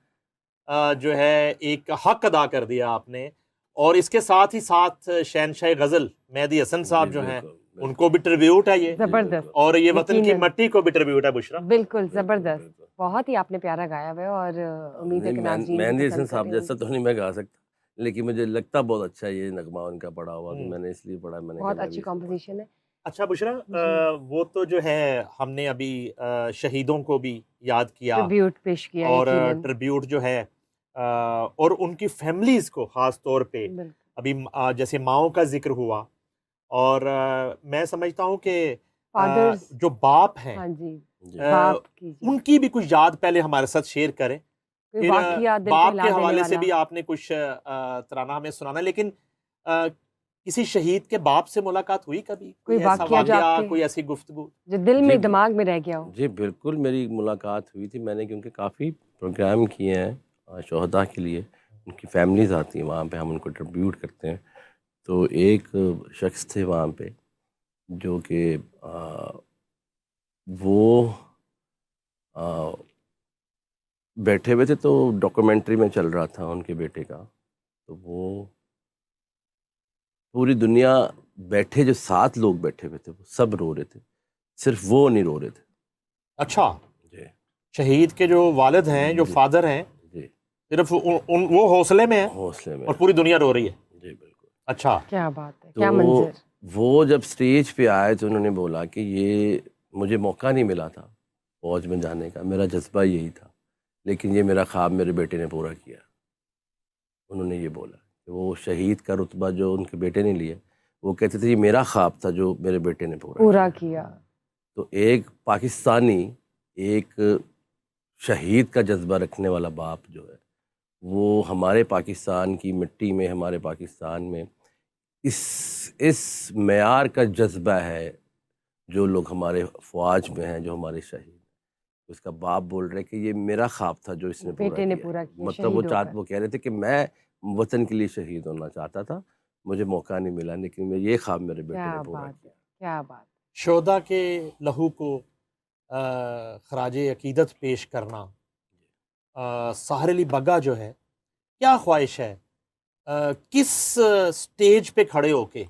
जो है एक हक अदा कर दिया आपने और इसके साथ ही साथ शहनशाह गजल मेहदी हसन साहब जी, जो हैं बिल्कुल, बिल्कुल। उनको भी ट्रिब्यूट है ये जी, ज़बरदस्त। बिल्कुल। और ये वतन की यकीनन। मट्टी को भी ट्रिब्यूट है बुशरा बिल्कुल, बिल्कुल, ज़बरदस्त। बिल्कुल। बहुत ही आपने प्यारा गाया हुआ है और उम्मीद है नहीं कि नाज़रीन भी मेहंदी हसन पसंद साहब करेंगे। जैसा तो नहीं मैं गा सकता, लेकिन मुझे लगता बहुत अच्छा है ये नगमा उनका पढ़ा हुआ तो हम्म। मैंने इसलिए पढ़ा मैंने कहा बहुत मैं भी अच्छी इसको पढ़ूँ। कॉम्पोज़िशन है। अच्छा बुशरा जी। वो तो जो है हमने अभी शहीदों को भी याद किया ट्रिब्यूट पेश किया और यकीनन। ट्रिब्यूट जो है और उनकी फैमिलीज़ को ख़ास तौर पे बिल्कुल। अभी जैसे माँओं का ज़िक्र हुआ और मैं समझता हूँ कि फादर्स, जो बाप हैं हाँ जी, जी बाप की जी, उनकी भी कुछ याद पहले हमारे साथ शेयर करें। कोई फिर वाक़या दिल बाप दहला के देने हवाले से वाला। भी आपने कुछ तराना हमें सुनाना है, लेकिन किसी शहीद के बाप से मुलाकात हुई कभी? कोई कोई ऐसा वाक़या जो वाक़या, आपके कोई ऐसी गुफ्तगू? जो दिल जी में, दिमाग में रह गया हो? जी बिल्कुल मेरी मुलाकात हुई थी। मैंने क्योंकि काफ़ी प्रोग्राम किए हैं शहदा के लिए, उनकी फैमिलीज़ आती हैं वहाँ पे, हम उनको ट्रिब्यूट करते हैं। तो एक शख्स थे वहाँ पे जो कि वो अ, बैठे हुए थे, तो डॉक्यूमेंट्री में चल रहा था उनके बेटे का। तो वो पूरी दुनिया, बैठे जो 7 लोग बैठे हुए थे वो सब रो रहे थे, सिर्फ वो नहीं रो रहे थे। अच्छा, जी शहीद के जो वालिद हैं, जो जी फादर हैं, जी सिर्फ वो हौसले में हैं हौसले में और पूरी दुनिया रो रही है। जी बिल्कुल। अच्छा, क्या बात है, क्या तो मंज़र! वो जब स्टेज पे आए तो उन्होंने बोला कि ये मुझे मौका नहीं मिला था फौज में जाने का, मेरा जज्बा यही था, लेकिन ये मेरा ख्वाब मेरे बेटे ने पूरा किया। उन्होंने ये बोला कि वो शहीद का रुतबा जो उनके बेटे ने लिया, वो कहते थे ये मेरा ख्वाब था जो मेरे बेटे ने पूरा पूरा किया। किया। तो एक पाकिस्तानी, एक शहीद का जज्बा रखने वाला बाप जो है, वो हमारे पाकिस्तान की मिट्टी में, हमारे पाकिस्तान में इस मेयार का जज्बा है। जो लोग हमारे फ़ौज में हैं, जो हमारे शहीद, उसका बाप बोल रहे कि ये मेरा ख्वाब था जो इसने पूरा बेटे ने किया। पूरा किया, मतलब शहीद होकर। वो कह रहे थे कि मैं वतन के लिए शहीद होना चाहता था, मुझे मौका नहीं मिला, लेकिन मैं ये ख्वाब मेरे बेटे क्या ने पूरा बात है, किया। क्या बात! शोहदा के लहू को खराज अकीदत पेश करना, साहिर अली बग्गा जो है, क्या ख्वाहिश है? किस स्टेज पे खड़े होके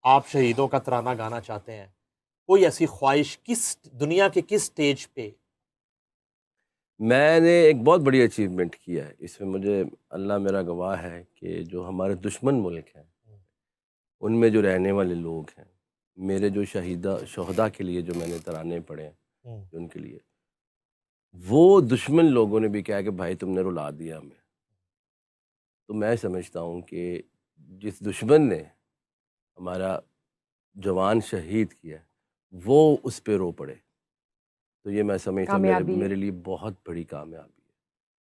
आप शहीदों का तराना गाना चाहते हैं? कोई ऐसी ख्वाहिश किस दुनिया के किस स्टेज पे? मैंने एक बहुत बड़ी अचीवमेंट किया है इसमें, मुझे अल्लाह मेरा गवाह है कि जो हमारे दुश्मन मुल्क हैं, उनमें जो रहने वाले लोग हैं, मेरे जो शहदा के लिए जो मैंने तराने पढ़े हैं हम्म, उनके लिए, वो दुश्मन लोगों ने भी कहा कि भाई तुमने रुला दिया हमें। तो मैं समझता हूँ कि जिस दुश्मन ने हमारा जवान शहीद किया है, वो उस पे रो पड़े, तो ये मैं समझता हूँ मेरे कामयाबी है। मेरे लिए बहुत बड़ी कामयाबी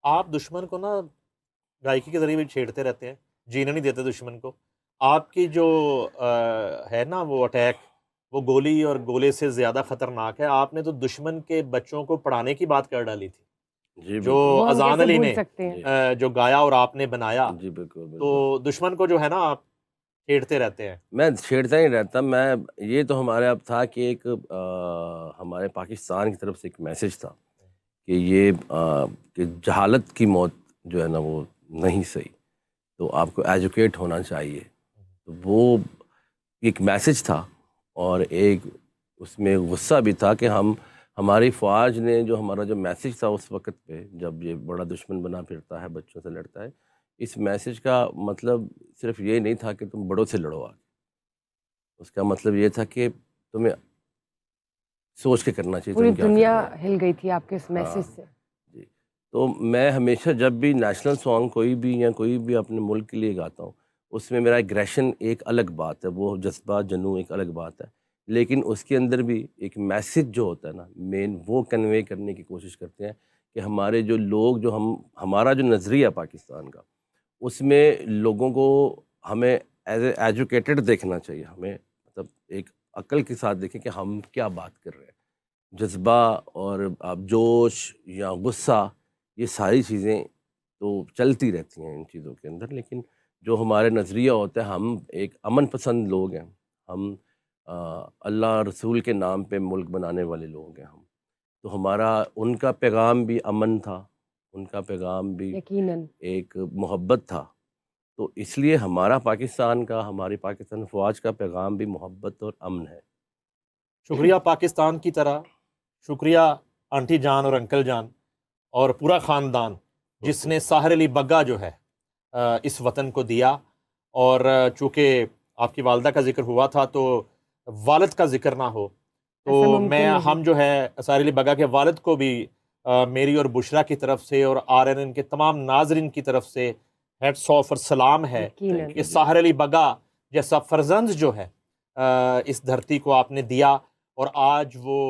आप दुश्मन को ना गायकी के ज़रिए भी छेड़ते रहते हैं, जीने नहीं देते दुश्मन को। आपकी जो है ना वो अटैक, वो गोली और गोले से ज़्यादा ख़तरनाक है। आपने तो दुश्मन के बच्चों को पढ़ाने की बात कर डाली थी। है। जी जो बिल्कुल। वो हम अज़ान कैसे अली भूल ने सकते हैं? जी जो गाया और आपने बनाया, जी बिल्कुल बिल्कुल। तो दुश्मन को जो है ना आप छेड़ते रहते हैं। मैं छेड़ता ही रहता, मैं ये तो हमारे अब था कि एक हमारे पाकिस्तान की तरफ से एक मैसेज था कि ये कि जहालत की मौत जो है ना वो नहीं सही, तो आपको एजुकेट होना चाहिए। तो वो एक मैसेज था, और एक उसमें गुस्सा भी था कि हमारी फ़ौज ने जो हमारा जो मैसेज था उस वक़्त पे, जब ये बड़ा दुश्मन बना फिरता है, बच्चों से लड़ता है, इस मैसेज का मतलब सिर्फ़ ये नहीं था कि तुम बड़ों से लड़ो आगे। उसका मतलब ये था कि तुम्हें सोच के करना चाहिए पूरी तुम क्या कर दुनिया रहे हो। हिल गई थी आपके इस मैसेज हाँ से। जी। तो मैं हमेशा जब भी नेशनल सॉन्ग कोई भी या कोई भी अपने मुल्क के लिए गाता हूँ, उसमें मेरा एग्रेशन एक अलग बात है, वो जज्बा जनू एक अलग बात है, लेकिन उसके अंदर भी एक मैसेज जो होता है ना मेन, वो कन्वे करने की कोशिश करते हैं कि हमारे जो लोग, जो हमारा जो नज़रिया पाकिस्तान का, उसमें लोगों को हमें एज ए एजुकेटेड देखना चाहिए। हमें मतलब एक अक्ल के साथ देखें कि हम क्या बात कर रहे हैं। जज्बा और आप जोश या गुस्सा, ये सारी चीज़ें तो चलती रहती हैं इन चीज़ों के अंदर, लेकिन जो हमारे नज़रिया होता है, हम एक अमन पसंद लोग हैं। हम अल्लाह रसूल के नाम पे मुल्क बनाने वाले लोग हैं हम। तो हमारा उनका पैगाम भी अमन था, उनका पैगाम भी यकीनन। एक मोहब्बत था। तो इसलिए हमारा पाकिस्तान का, हमारी पाकिस्तान फ़ौज का पैगाम भी मोहब्बत और अमन है। शुक्रिया पाकिस्तान की तरह, शुक्रिया आंटी जान और अंकल जान और पूरा ख़ानदान जिसने साहिर अली बग्गा जो है इस वतन को दिया। और चूँकि आपकी वालदा का ज़िक्र हुआ था तो वालिद का ज़िक्र ना हो, ऐसा तो मुमकिन नहीं। हम जो है साहिर अली बग्गा के वालिद को भी मेरी और बुशरा की तरफ से और RNN के तमाम नाजरीन की तरफ से हेड्स ऑफ और सलाम है यकीनन। कि साहिर अली बगा जैसा फर्जंद जो है इस धरती को आपने दिया और आज वो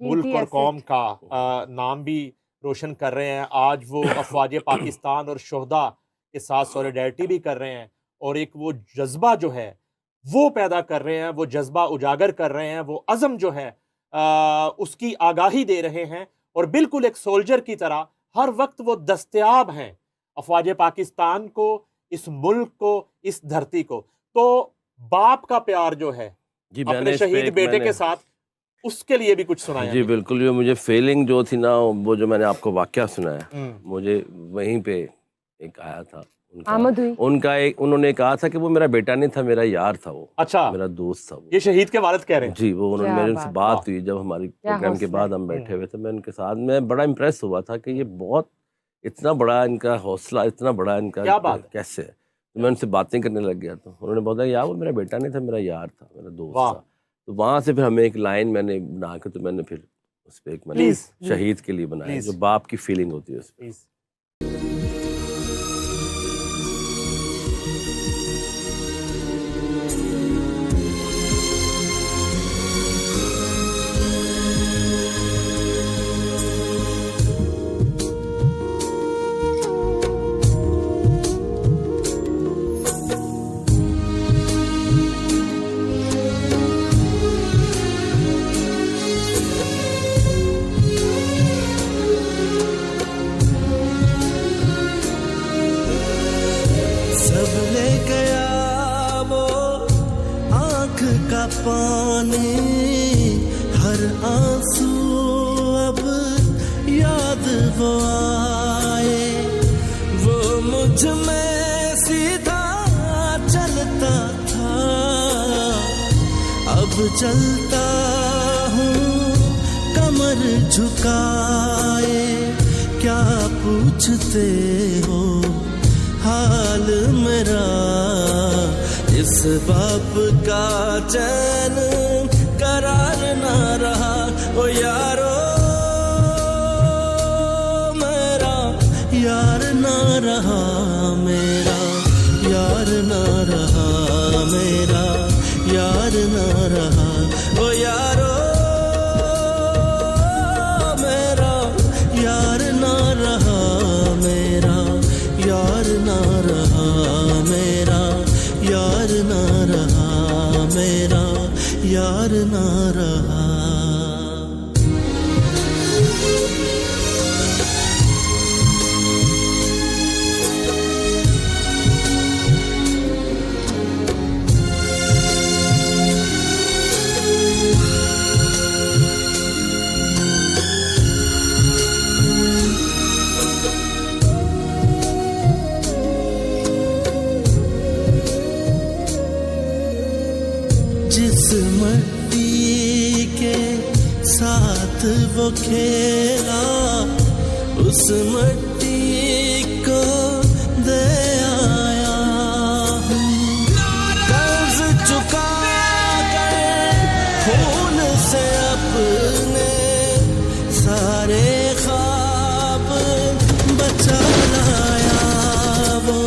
मुल्क कीमती और कौम asset। का नाम भी रोशन कर रहे हैं। आज वो अफवाज पाकिस्तान और शोहदा के साथ सॉलिडेरिटी भी कर रहे हैं और एक वो जज्बा जो है वो पैदा कर रहे हैं, वो जज्बा उजागर कर रहे हैं, वो अज़म जो है उसकी आगाही दे रहे हैं और बिल्कुल एक सोल्जर की तरह हर वक्त वो दस्तयाब हैं अफवाज पाकिस्तान को, इस मुल्क को, इस धरती को। तो बाप का प्यार जो है जी अपने मैंने इस पे शहीद एक बेटे मैंने के साथ, उसके लिए भी कुछ सुनाया। जी बिल्कुल, ये मुझे फीलिंग जो थी ना, वो जो मैंने आपको वाकया सुनाया, मुझे वहीं पे एक आया था आमद हुई। उन्होंने कहा था कि वो मेरा बेटा नहीं था, मेरा यार था, वो अच्छा, मेरा दोस्त था वो। ये शहीद के वालिद कह रहे हैं। जी, वो उन्होंने क्या मेरे उनसे बात। बात हुई जब हमारी प्रोग्राम के हौसला बाद है। हम बैठे हुए थे, मैं उनके साथ, मैं बड़ा इम्प्रेस हुआ था कि ये बहुत इतना बड़ा इनका हौसला, इतना बड़ा इनका क्या बात है। कैसे है। तो मैं उनसे बातें करने लग गया, तो उन्होंने बोला यार वो मेरा बेटा नहीं था, मेरा यार था, मेरा दोस्त वाह। था। तो वहाँ से फिर हमें एक लाइन मैंने बना के, तो मैंने फिर उस पर एक मैंने प्लीज शहीद के लिए बनाया, प्लीज। जो बाप की फीलिंग होती है उस पर। प्लीज। सब ले गया वो आँख का पानी, हर आंसू अब याद वो आए। वो मुझ में सीधा चलता था, अब चलता हूँ कमर झुकाए। क्या पूछते हो हाल मेरा, इस बाप का चैन करार ना रहा। ओ यारो मेरा यार ना रहा, मेरा यार ना रहा, मेरा यार ना रहा। ओ यारो मेरा यार ना रहा, मेरा यार ना रहा, मेरा यार ना रहा, मेरा यार ना रहा। जिस मट्टी के साथ वो खेला, उस मट्टी को दे आया हूँ। कर्ज चुका कर खून से अपने सारे ख्वाब बचा लाया। वो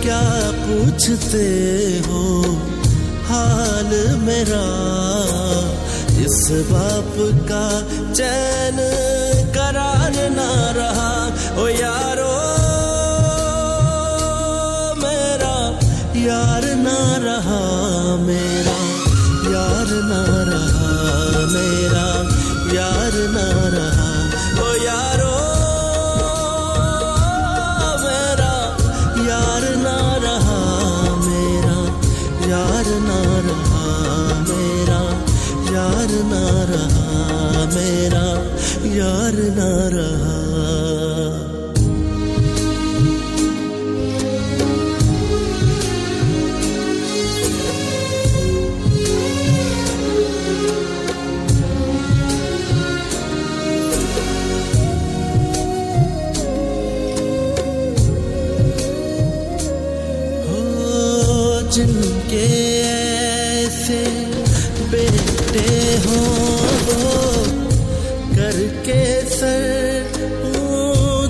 क्या पूछते हो हाल मेरा, इस बाप का चैन करार ना रहा। ओ यारो मेरा यार ना रहा, मेरा यार ना रहा, मेरा यार ना रहा। ओ यारो मेरा यार ना रहा, मेरा यार ना रहा, मेरा यार ना रहा, मेरा यार ना रहा। जिनके ऐसे बेटे हो वो करके सर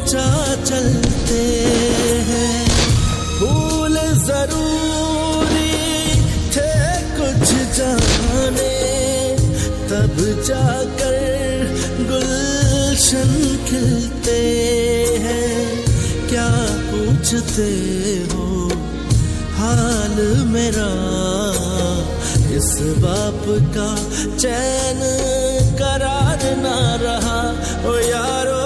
सोचा चलते हैं, फूल जरूरी थे कुछ जाने, तब जाकर गुलशन खिलते हैं। क्या पूछते हो हाल मेरा, इस बाप का चैन करार ना रहा। ओ यारो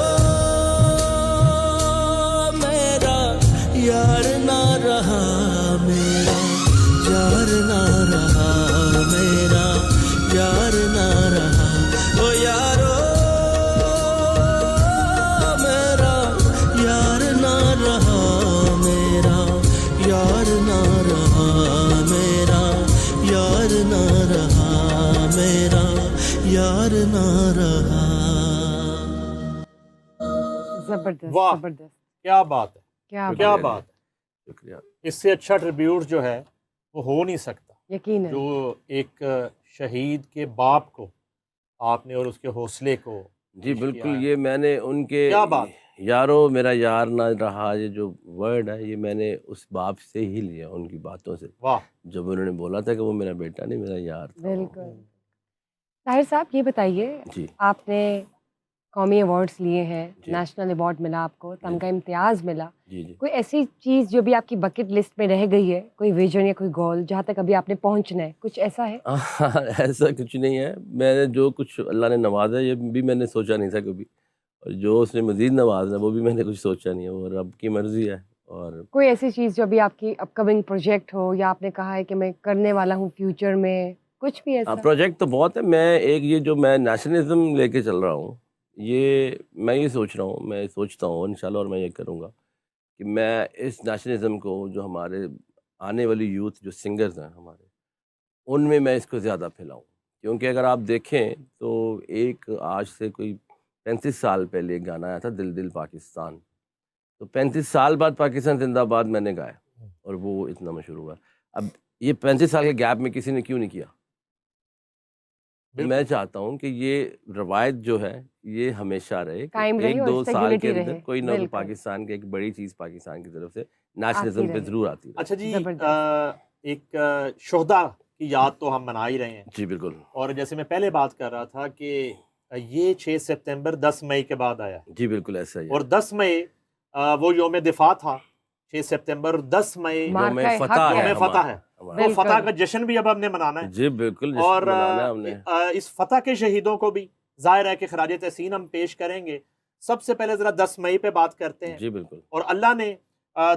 मेरा यार ना रहा, मेरा यार ना रहा, मेरा यार ना रहा। ओ यारो मेरा यार ना रहा, मेरा यार ना रहा, मेरा यार ना रहा, मेरा यार ना रहा। जबरदस्त वाह। जबरदस्त, क्या बात है, क्या क्या बात, बात है। शुक्रिया। इससे अच्छा ट्रिब्यूट जो है वो हो नहीं सकता, यकीन है। जो एक शहीद के बाप को आपने और उसके हौसले को जी पेश किया बिल्कुल, है। ये मैंने उनके क्या बात। यारो मेरा यार ना रहा, ये जो वर्ड है ये मैंने उस बाप से ही लिया, उनकी बातों से, वाह। जब उन्होंने बोला था कि वो मेरा बेटा नहीं मेरा यार था वो। बिल्कुल। ताहिर साहब ये बताइए, जी आपने कौमी अवार्ड्स लिए हैं, जी नेशनल अवार्ड मिला आपको, जी तमगा इम्तियाज़ मिला। जी जी। कोई ऐसी चीज़ जो भी आपकी बकेट लिस्ट में रह गई है, कोई विजन या कोई गोल जहाँ तक अभी आपने पहुँचना है, कुछ ऐसा है? ऐसा कुछ नहीं है, मैंने जो कुछ अल्लाह ने नवाजा ये भी मैंने सोचा नहीं था कभी, और जो उसने मज़ीद नवाजना वो भी मैंने कुछ सोचा नहीं है, वो रब की मर्ज़ी है। और कोई ऐसी चीज़ जो अभी आपकी अपकमिंग प्रोजेक्ट हो या आपने कहा है कि मैं करने वाला हूँ फ्यूचर में, कुछ भी ऐसा? प्रोजेक्ट तो बहुत है। मैं एक ये जो मैं नेशनलिज्म लेके चल रहा हूँ, ये मैं ये सोच रहा हूँ, मैं सोचता हूँ इंशाल्लाह, और मैं ये करूँगा कि मैं इस नेशनलिज्म को जो हमारे आने वाली यूथ जो सिंगर्स हैं हमारे, उनमें मैं इसको ज़्यादा फैलाऊँ। क्योंकि अगर आप देखें तो एक आज से कोई 35 साल पहले एक गाना आया था, दिल दिल पाकिस्तान। तो 35 साल बाद पाकिस्तान जिंदाबाद मैंने गाया और वो इतना मशहूर हुआ। अब ये 35 साल के गैप में किसी ने क्यों नहीं किया? तो मैं चाहता हूँ कि ये रवायत जो है ये हमेशा रहे कि कायम रहे एक और दो इस पे साल के यूनिटी अंदर रहे। कोई ना कोई बिल्कुल। पाकिस्तान की एक बड़ी चीज़ पाकिस्तान की तरफ से आती नेशनलिज्म पे रहे। ज़रूर आती रहे। अच्छा जी, ज़बरदस्त। एक शोहदा की याद तो हम मना ही रहे हैं, जी बिल्कुल। और जैसे मैं पहले बात कर रहा था कि ये 6 सितंबर 10 मई के बाद आया है, जी बिल्कुल ऐसा ही है। और 10 मई वो योम दिफा था। 6 सितंबर और 10 मई मार्का योम फतह हक है है। योम फतह है, हमारा। तो फतह बिल्कुल। का जश्न भी अब हमने मनाना है। जी बिल्कुल, और जश्न मनाना है हमने। इस फतह के शहीदों को भी ज़ाहिर है कि खराज तहसीन हम पेश करेंगे। सबसे पहले ज़रा 10 मई पे बात करते हैं। जी बिल्कुल। और अल्लाह ने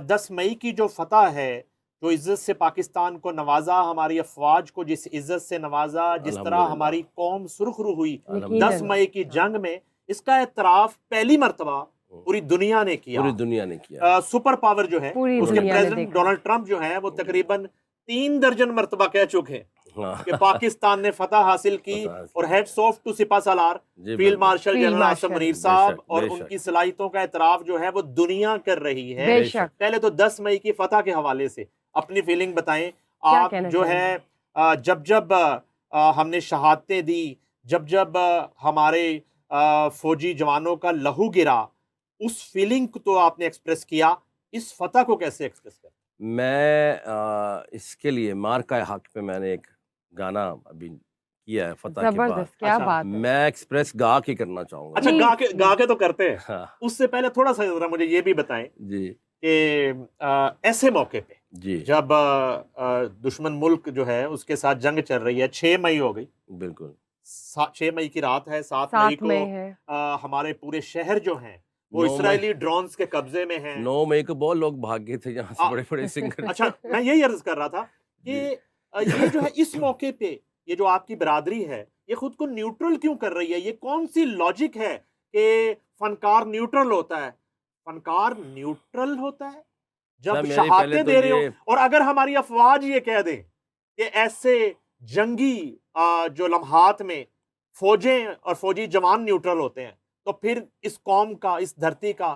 10 मई की जो फतह है, जो इज़्ज़त से पाकिस्तान को नवाजा, हमारी अफवाज को जिस इज़्ज़त से नवाजा, जिस तरह अल्हम्दुलिल्लाह। हमारी कौम सुरखरू हुई यकीनन। 10 मई की जंग में, इसका एतराफ़ पहली मरतबा पूरी दुनिया ने किया। पूरी दुनिया ने किया। सुपर पावर जो है, पूरी उसके दुनिया ने प्रेसिडेंट देखा। डोनाल्ड ट्रंप जो है वो तकरीबन 3 दर्जन मरतबा कह चुके हैं हाँ। कि पाकिस्तान ने फतह हासिल की। फतह हासिल और हेड्स ऑफ टू सिपा सालार, जी फील्ड बिल्कुल। Marshal field general Asim marshal. Munir साहब, बेशक, और बेशक। उनकी सलाहियतों का एतराफ जो है वो दुनिया कर रही है। बेशक। पहले तो 10 मई की फतह के हवाले से अपनी फीलिंग बताएं आप। कहना जो चाहेंगे? है जब जब हमने शहादतें दी, जब जब हमारे फौजी जवानों का लहू गिरा, उस फीलिंग को तो आपने एक्सप्रेस किया, इस फतह को कैसे एक्सप्रेस कर? मैं इसके लिए मार्का हक पे मैंने एक गाना अभी किया है फतह के बाद। जबरदस्त, क्या अच्छा, बात है। मैं एक्सप्रेस गा के करना चाहूँगा। अच्छा, प्लीज, गा के तो करते हैं। हाँ उससे पहले थोड़ा सा जरा मुझे ये भी बताएं जी कि ऐसे मौके पे जी जब दुश्मन मुल्क जो है उसके साथ जंग चल रही है, 6 मई हो गई, बिल्कुल 6 मई की रात है, 7 मई 7 को मई है। हमारे पूरे शहर जो हैं वो 9 मई इसराइली ड्रोन्स के कब्जे में हैं। 9 मई को बहुत लोग भाग गए थे यहाँ से, आ- बड़े बड़े सिंगर। अच्छा, मैं यही अर्ज कर रहा था कि ये जो है इस मौके पे ये जो आपकी बिरादरी है ये खुद को न्यूट्रल क्यों कर रही है? ये कौन सी लॉजिक है कि फनकार न्यूट्रल होता है? फनकार न्यूट्रल होता है सर, जब मेरी शहादतें पहले तो दे रहे हो, ये और अगर हमारी अफवाज ये कह दें कि ऐसे जंगी जो लम्हात में फौजें और फौजी जवान न्यूट्रल होते हैं, तो फिर इस कौम का, इस धरती का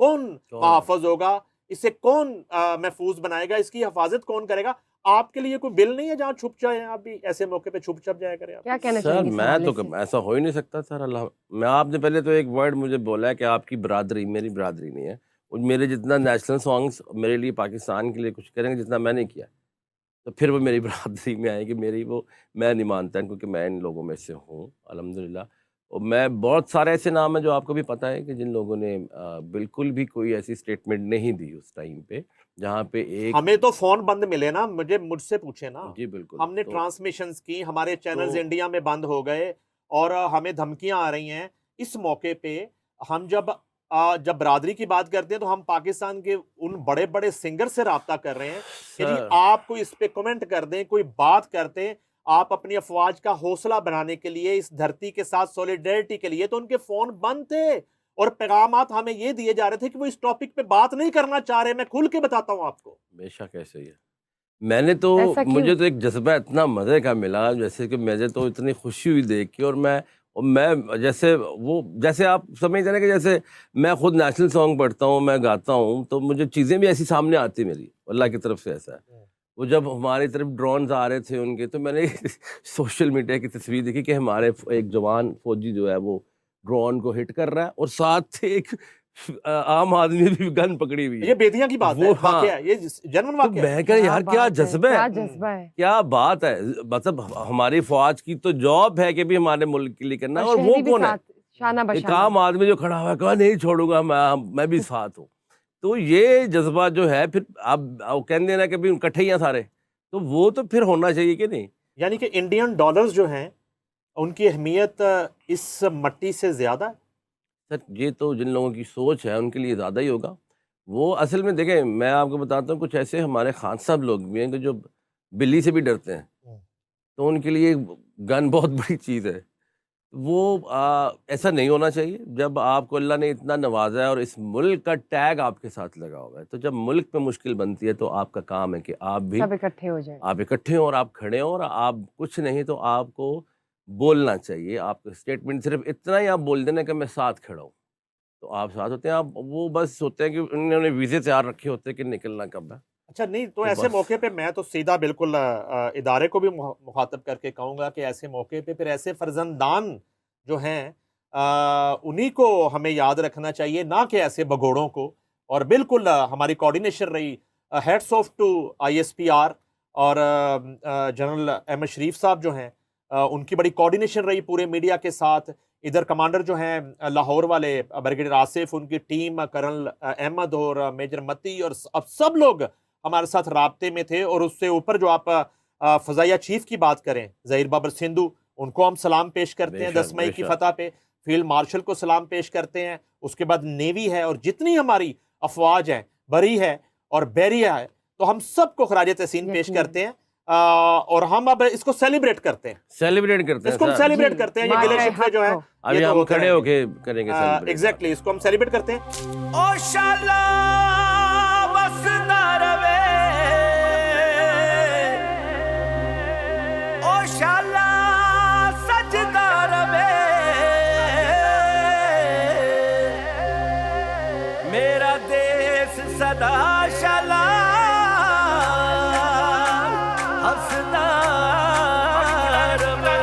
कौन कौन? मुहाफ़िज़ होगा? इसे कौन महफूज बनाएगा? इसकी हिफाजत कौन करेगा? आपके लिए कोई बिल नहीं है जहाँ छुप जाए, आप भी ऐसे मौके पे छुप छप जाया करें आप? क्या कहना सर चाहेंगे इस मैं हवाले तो से? ऐसा हो ही नहीं सकता सर। अल्लाह, मैं आपने पहले तो एक वर्ड मुझे बोला है कि आपकी बरादरी, मेरी बरादरी नहीं है। और मेरे जितना नेशनल सॉन्ग्स मेरे लिए पाकिस्तान के लिए कुछ करेंगे जितना मैंने किया, तो फिर वो मेरी बरादरी में आएगी। मेरी वो मैं नहीं मानता, क्योंकि मैं इन लोगों में से हूँ अल्हम्दुलिल्लाह। और मैं बहुत सारे ऐसे नाम हैं जो आपको भी पता है कि जिन लोगों ने बिल्कुल भी कोई ऐसी स्टेटमेंट नहीं दी उस टाइम पे, जहाँ पे एक हमें तो फोन बंद मिले ना, मुझसे पूछे ना। जी बिल्कुल। हमने तो ट्रांसमिशंस की, हमारे चैनल्स तो इंडिया में बंद हो गए और हमें धमकियां आ रही हैं। इस मौके पे हम जब बरादरी की बात करते हैं तो हम पाकिस्तान के उन बड़े बड़े सिंगर से राब्ता कर रहे हैं कि जी सर आप कोई इस पे कमेंट कर दें, कोई बात करते हैं, आप अपनी अफवाज का हौसला बनाने के लिए, इस धरती के साथ सॉलिडेरिटी के लिए, तो उनके फोन बंद थे और पैगामात हमें ये दिए जा रहे थे कि वो इस टॉपिक पे बात नहीं करना चाह रहे। मैं खुल के बताता हूं आपको। बेशक ऐसे ही है। मैंने तो ऐसा क्यों? मुझे तो एक जज्बा इतना मज़े का मिला, जैसे कि मुझे तो इतनी खुशी हुई देख के। और मैं जैसे आप समझ रहे हैं कि जैसे मैं खुद नेशनल सॉन्ग पढ़ता हूँ, मैं गाता हूँ, तो मुझे चीज़ें भी ऐसी सामने आती मेरी, अल्लाह की तरफ से ऐसा है। वो जब हमारी तरफ ड्रोन्स आ रहे थे उनके, तो मैंने सोशल मीडिया की तस्वीर देखी कि हमारे एक जवान फौजी जो है वो ड्रोन को हिट कर रहा है, और साथ से एक आम आदमी भी गन पकड़ी हुई ये है। बेदियां की बात है, वो हाँ, वाकया है, ये जनरल तो वाकया है। मैं कह यार क्या बात है, जज्बा क्या है, जज्बा है। क्या बात है। मतलब हमारी फौज की तो जॉब है कि भी हमारे मुल्क के लिए करना है, और वो शहरी भी कौन है? साथ शाना एक बशाना। आम आदमी जो खड़ा हुआ है, कहा नहीं छोड़ूंगा, मैं भी साथ हूँ। तो ये जज्बा जो है, फिर आप कहते हैं ना कि भी इकट्ठे ही हैं सारे, तो वो तो फिर होना चाहिए कि नहीं? यानी कि इंडियन डॉलर्स जो हैं उनकी अहमियत इस मट्टी से ज्यादा है। सर ये तो जिन लोगों की सोच है उनके लिए ज़्यादा ही होगा। वो असल में देखें, मैं आपको बताता हूँ, कुछ ऐसे हमारे खान साहब लोग भी हैं कि जो बिल्ली से भी डरते हैं, तो उनके लिए गन बहुत बड़ी चीज़ है। वो ऐसा नहीं होना चाहिए। जब आपको अल्लाह ने इतना नवाजा है और इस मुल्क का टैग आपके साथ लगा हुआ है, तो जब मुल्क में मुश्किल बनती है तो आपका काम है कि आप भी सब इकट्ठे हो जाए। आप इकट्ठे हों और आप खड़े हों, और आप कुछ नहीं तो आपको बोलना चाहिए। आपका स्टेटमेंट सिर्फ इतना ही आप बोल देना कि मैं साथ खड़ा हूँ, तो आप साथ होते हैं। आप वो बस होते हैं कि उन्होंने वीज़े तैयार रखे होते हैं कि निकलना कब है। अच्छा नहीं, तो तो ऐसे बस मौके पे मैं तो सीधा बिल्कुल इदारे को भी मुखातब करके कहूँगा कि ऐसे मौके पे फिर ऐसे फर्जंदान जो हैं उन्हीं को हमें याद रखना चाहिए, ना कि ऐसे भगोड़ों को। और बिल्कुल हमारी कोऑर्डिनेशन रही, हेड्स ऑफ टू ISPR और जनरल अहमद शरीफ साहब जो हैं, उनकी बड़ी कोऑर्डिनेशन रही पूरे मीडिया के साथ। इधर कमांडर जो हैं लाहौर वाले ब्रिगेडियर आसिफ, उनकी टीम, कर्नल अहमद और मेजर मती, और अब सब लोग हमारे साथ राब्ते में थे। और उससे ऊपर जो आप फ़ज़ाइया चीफ की बात करें, ज़हीर बाबर सिंधु, उनको हम सलाम पेश करते हैं 10 बेशक मई की बेशक फतह पे। फील्ड मार्शल को सलाम पेश करते हैं। उसके बाद नेवी है, और जितनी हमारी अफवाज है, बरी है और बैरिया है, तो हम सबको खराज तहसीन पेश यकीन। करते हैं। और हम अब इसको सेलिब्रेट करते हैं, सेलिब्रेट करते हैं इसको हम सर। सेलिब्रेट जी, करते हैं। ये मार्क गिले है शिकवे हक जो है, को। अभी ये तो हम होते खड़े रहेंगे। होके करेंगे सेलिब्रेट। एग्जैक्टली, इसको हम सेलिब्रेट करते हैं। ओ शाला वसदा रवे, ओ शाला सजदा रवे, मेरा देश सदा शाला हंसदा रवे।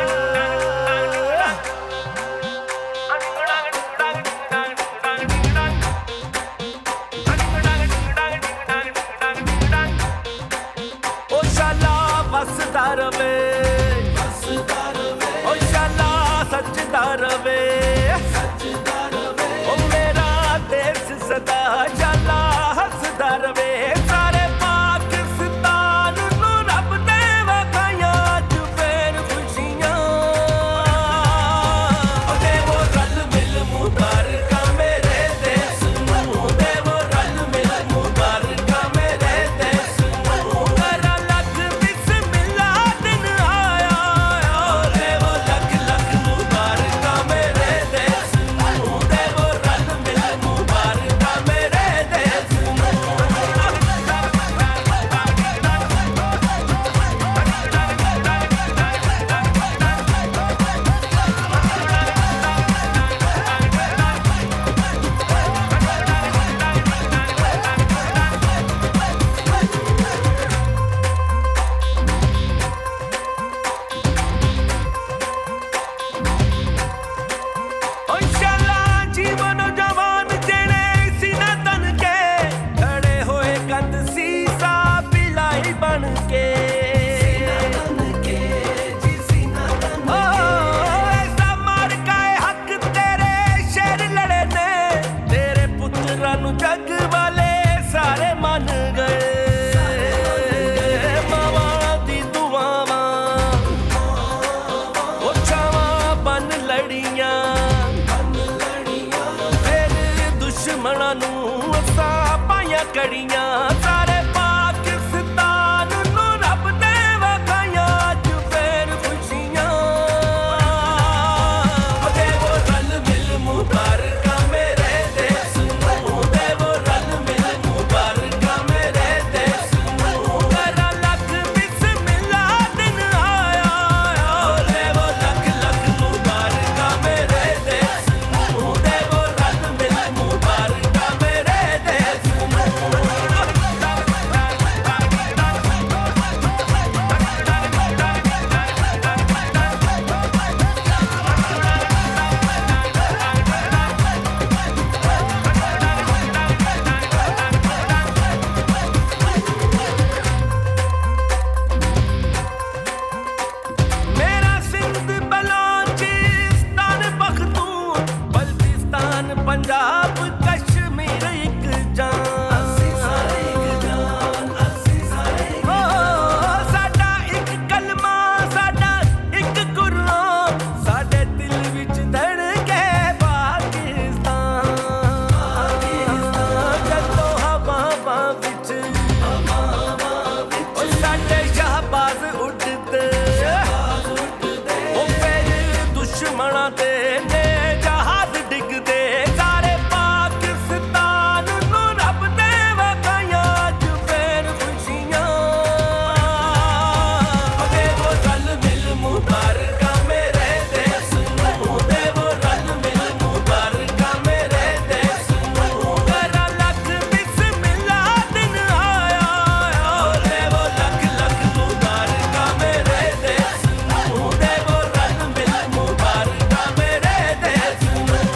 ओ शाला वसदा रवे, ओ शाला सजदा रवे, ओ मेरा देश सदा शाला हंसदा रवे। सारे पाकिस्तान नू रब दे दुश्मनां नूं असां पाइयां कड़ियां सारे पाकिस्तान नूं रब दे वखाइयां अज फेर खुशियां देवो रल मिल मुबारक मेरे देश नूं देवो रल मिल मुबारक मेरे देश नूं करा लख बिस्मिल्ला दिन आया देवो लख लख मुबारक मेरे देश नूं देवो रल मिल मुबारक मेरे देश नूं मेरा सिंध बलोचिस्तान पख्तून बल्तिस्तान पंजाब कश्मीर एक जान हो साडा एक कलमा साडा एक कुरान साडे दिल विच धड़के पाकिस्तान जदों हवावां विच ओ साडे शहबाज उड़दे ओ फिर दुश्मनां दे ने जहाज डिगदे सारे पाकिस्तान नूं रब दे वखाइयां अज फिर खुशियां देवो रल मिल मुबारक मेरे देश नूं देवो रल मिल मुबारक मेरे देश नूं करा लख बिस्मिल्ला दिन आया देवो लख लख मुबारक मेरे देश नूं देवो रल मिल मुबारक मेरे देश नूं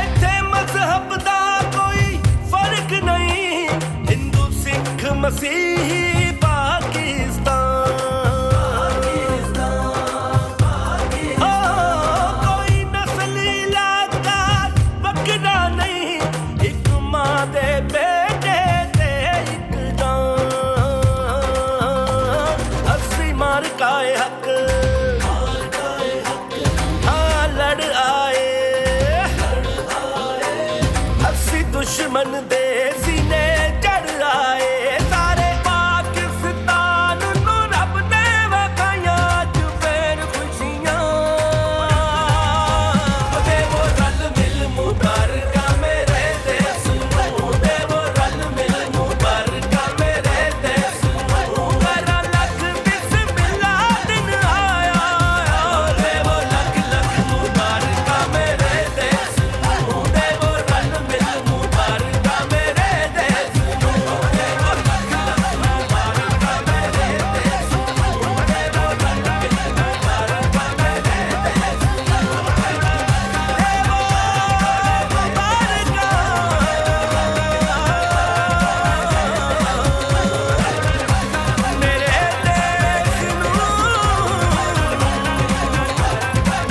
ਇੱਥੇ ਮਜ਼ਹਬ ਦਾ ਕੋਈ ਫਰਕ ਨਹੀਂ ਹਿੰਦੂ ਸਿੱਖ ਮਸੀਹੀ ਪਾਕਿਸਤਾਨ ਹੋ ਕੋਈ ਨਸਲ ਇਲਾਕਾ ਵਕਰਾ ਨਹੀਂ ਇੱਕ ਮਾਂ ਦੇ ਬੇਟੇ ਤੇ ਇੱਕ ਜਾਨ ਅਸੀਂ ਮਾਰ ਕਾਏ ਹੱਕ हाँ लड़ आए ਅਸੀਂ ਦੁਸ਼ਮਨ ਦੇ ਸੀਨੇ ਚੜ ਆਏ ਸਾਰੇ ਪਾਕਿਸਤਾਨ ਨੂੰ ਰੱਬ ਦੇ ਵਖਾਈਆਂ ਅੱਜ ਫੇਰ ਖੁਸ਼ੀਆਂ ਦੇਵੋ ਰਲ ਮਿਲ ਮੁਬਾਰਕ ਮੇਰੇ ਦੇਸ਼ ਨੂੰ ਦੇਵੋ ਰਲ ਮਿਲ ਮੁਬਾਰਕ ਮੇਰੇ ਦੇਸ਼ ਨੂੰ ਕਰਾ ਲੱਖ ਬਿਸਮਿल्ला दिन आया देवो लख लख मुबारक मेरे देश नूं देवो रल मिल मुबारक मेरे देश नूं देवो लख लख मुबारक मेरे देश नूं देवो रल मिल मुबारक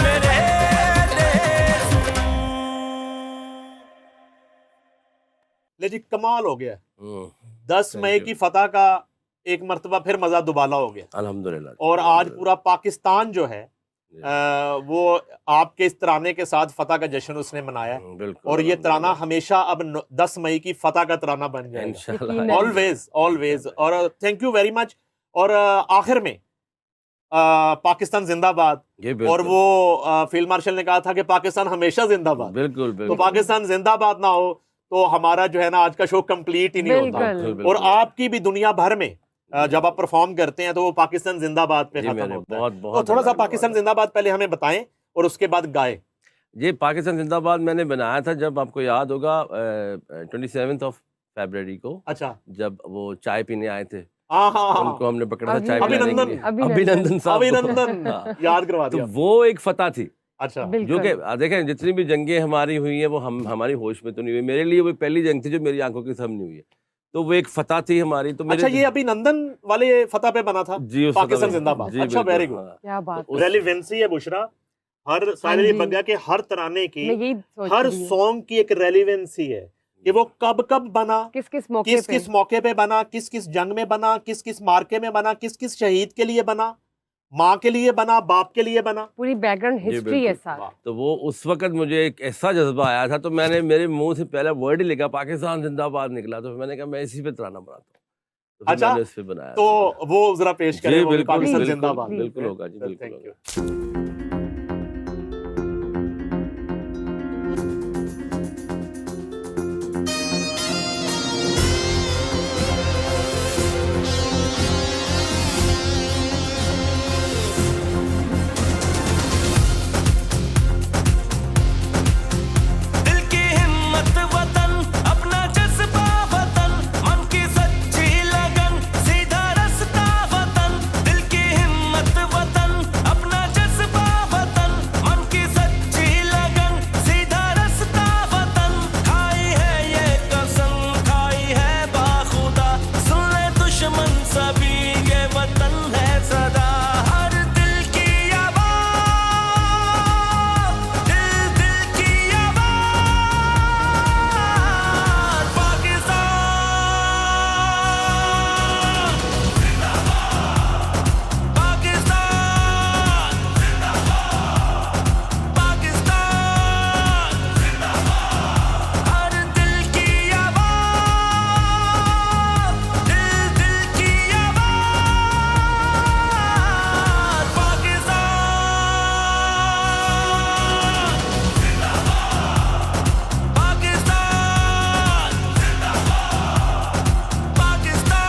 मेरे देश ले जी कमाल हो गया। हम्म, 10 Thank मई you. की फतह का एक मर्तबा फिर मजा दुबाला हो गया अल्हम्दुलिल्लाह। और आज पूरा पाकिस्तान जो है वो आपके इस तराने के साथ फतह का जश्न उसने मनाया बिल्कुल। और ये तराना हमेशा अब 10 मई की फतह का तराना बन जाएगा इंशाल्लाह। यकीनन। Always always. और थैंक यू वेरी मच। और आखिर में पाकिस्तान जिंदाबाद। ये और बिल्कुल, वो फील्ड मार्शल ने कहा था कि पाकिस्तान हमेशा जिंदाबाद। बिल्कुल तो बिल्कुल पाकिस्तान जिंदाबाद ना हो तो हमारा जो है ना आज का शो कंप्लीट ही नहीं होता। बिल्कुल। बिल्कुल, और बिल्कुल। आपकी भी दुनिया भर में जब आप परफॉर्म करते हैं तो वो पाकिस्तान जिंदाबाद पे जी, खत्म मैंने होता है। बहुत तो बहुत थोड़ा सा बहुत- पाकिस्तान जिंदाबाद पहले हमें बताएं और उसके बाद गाएं। ये पाकिस्तान जिंदाबाद मैंने बनाया था जब आपको याद होगा 27 ऑफ फरवरी को, अच्छा। जब वो चाय पीने आए थे, हाँ हाँ हाँ उनको हमने पकड़ा था चाय पिलाने के अभिनंदन। लिए। अभिनंदन। अभिनंदन साहब को। अभिनंदन हाँ, याद करवा तो दिया। वो एक फतह थी अच्छा जो बिल्कुल। कि देखें जितनी भी जंगें हमारी हुई हैं वो हम हमारी होश में तो नहीं हुई। मेरे लिए वो पहली जंग थी जो मेरी आंखों के सामने हुई है। तो वो एक फतह थी हमारी। तो अच्छा, ये अभी नंदन वाले फतह पे बना था, जी, उस पाकिस्तान फतह पे- जिंदाबाद। जी, अच्छा, बिल्कुल, वेरी गुड। हाँ। क्या बात उस- रेलिवेंसी है बुशरा, हर हाँ सायरा अली जी, बग्गा के हर तराने की, मैं यही सोच हर रही हूँ सॉन्ग की एक रेलिवेंसी है कि वो कब कब बना, किस किस मौके किस पे। किस मौके पे बना, किस किस जंग में बना, किस किस मार्के में बना, किस किस शहीद के लिए बना, माँ के लिए बना, बाप के लिए बना। पूरी बैकग्राउंड जी, हिस्ट्री है बिल्कुल। साथ। वाह। तो वो उस वक्त मुझे एक ऐसा जज्बा आया था, तो मैंने मेरे मुंह से पहला वर्ड ही लिखा, पाकिस्तान जिंदाबाद निकला। तो फिर मैंने कहा मैं इसी पे तराना बनाता हूँ, तो फिर अच्छा, मैंने इस पे बनाया तो था। वो जरा पेश करें, जी वो भी बिल्कुल पाकिस्तान Please, बिल्कुल जिंदाबाद। please. बिल्कुल होगा जी, बिल्कुल थैंक होगा। यू। दिल की हिम्मत वतन, अपना जज्बा वतन, मन की सच्ची लगन, सीधा रास्ता वतन। दिल की हिम्मत वतन, अपना जज्बा वतन, मन की सच्ची लगन, सीधा रास्ता वतन। खाई है ये कसम, खाई है बाखुदा, सुन ले दुश्मन सभी, ये वतन है सदा। हर दिल की आवाज़, दिल दिल की आवाज़, पाकिस्तान पाकिस्तान पाकिस्तान, हर दिल की आवाज़, दिल दिल की आवाज़, पाकिस्तान पाकिस्तान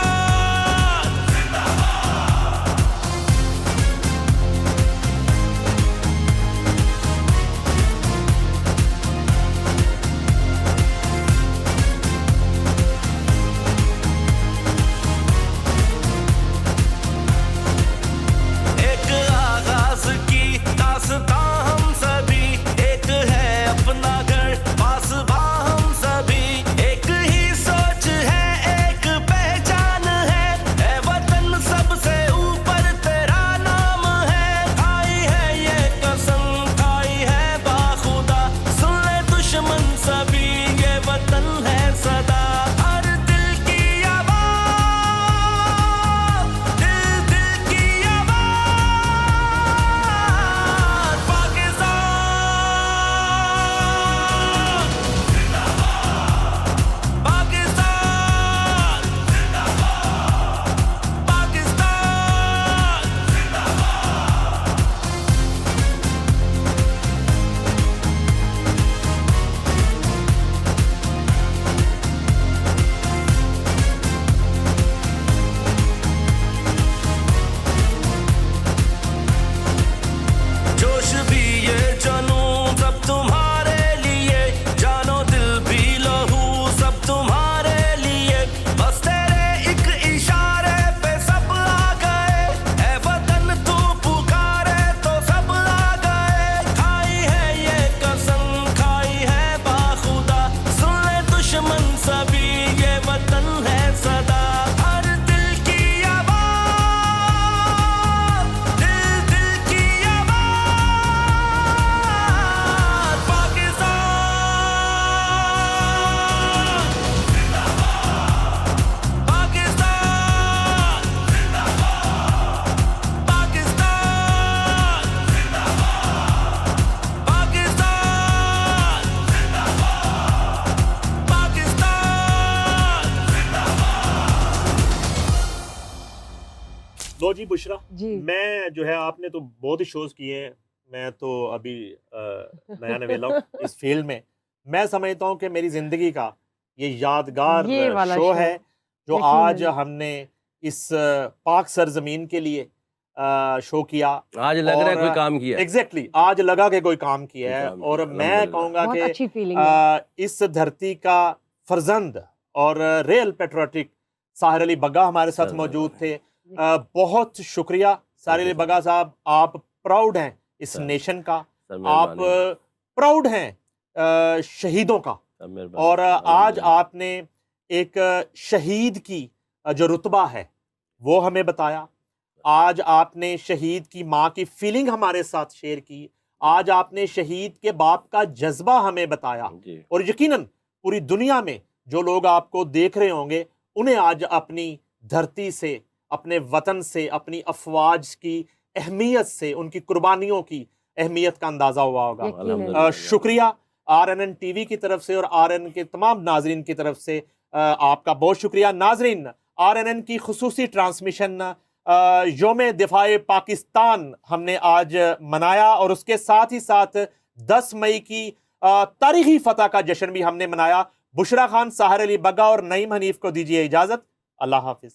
एक आगाज की दास्तां हम सभी, एक है अपना घर पासबां हम सभी। एक ही सोच है, एक पहचान है, ऐ वतन सबसे ऊपर तेरा नाम है। खाई है ये कसम, खाई है बाखुदा, सुन ले दुश्मन सभी, ये वतन है सदा। हर दिल की आवाज़, दिल दिल की आवाज़, पाकिस्तान पाकिस्तान पाकिस्तान। जोश भी ये जनूं सब तुम्हारे लिए, जानो दिल भी लहू सब तुम्हारे लिए। बस तेरे एक इशारे पे सब आ गए, ऐ वतन तू पुकारे तो सब आ गए। खाई है ये कसम, खाई है बाखुदा, सुन ले दुश्मन सभी, ये वतन है सदा। हर दिल की आवाज़, दिल दिल की आवाज़, पाकिस्तान पाकिस्तान पाकिस्तान पाकिस्तान। लो जी बुशरा, जी मैं जो है, आपने तो बहुत ही शोज किए हैं, मैं तो अभी नया नवेला हूँ इस फील्ड में। मैं समझता हूँ कि मेरी जिंदगी का ये यादगार ये वाला शो शो है जो यकीनन। आज हमने इस पाक सरजमीन के लिए शो किया। आज लग रहा है और कोई काम किया है। एग्जैक्टली आज लगा कि कोई काम किया कोई है। काम और किया, मैं अल्हम्दुलिल्लाह। कहूँगा बहुत कि अच्छी फीलिंग है। इस धरती का फर्जंद और रियल पेट्रोटिक साहिर अली बग्गा हमारे साथ सर, मौजूद थे। बहुत शुक्रिया साहिर अली बग्गा साहब, आप प्राउड हैं इस सर, नेशन का, सर, आप मेहरबानी। प्राउड हैं शहीदों का। सर, मेहरबानी। और आज अल्हम्दुलिल्लाह। आपने एक शहीद की जो रुतबा है वो हमें बताया। आज आपने शहीद की माँ की फीलिंग हमारे साथ शेयर की। आज आपने शहीद के बाप का जज्बा हमें बताया। जी और यकीनन पूरी दुनिया में जो लोग आपको देख रहे होंगे उन्हें आज अपनी धरती से, अपने वतन से, अपनी अफवाज की अहमियत से, उनकी कुर्बानियों की अहमियत का अंदाज़ा हुआ होगा। यकीनन। अल्हम्दुलिल्लाह। शुक्रिया RNN टीवी की तरफ से और RNN के तमाम नाजरीन की तरफ से आपका बहुत शुक्रिया। नाजरीन, RNN की खुसूसी ट्रांसमिशन योम दिफाए पाकिस्तान हमने आज मनाया और उसके साथ ही साथ 10 मई की तारीखी फतह का जश्न भी हमने मनाया। बुशरा खान, साहिर अली बग्गा और नईम हनीफ को दीजिए इजाज़त। अल्लाह हाफिज़।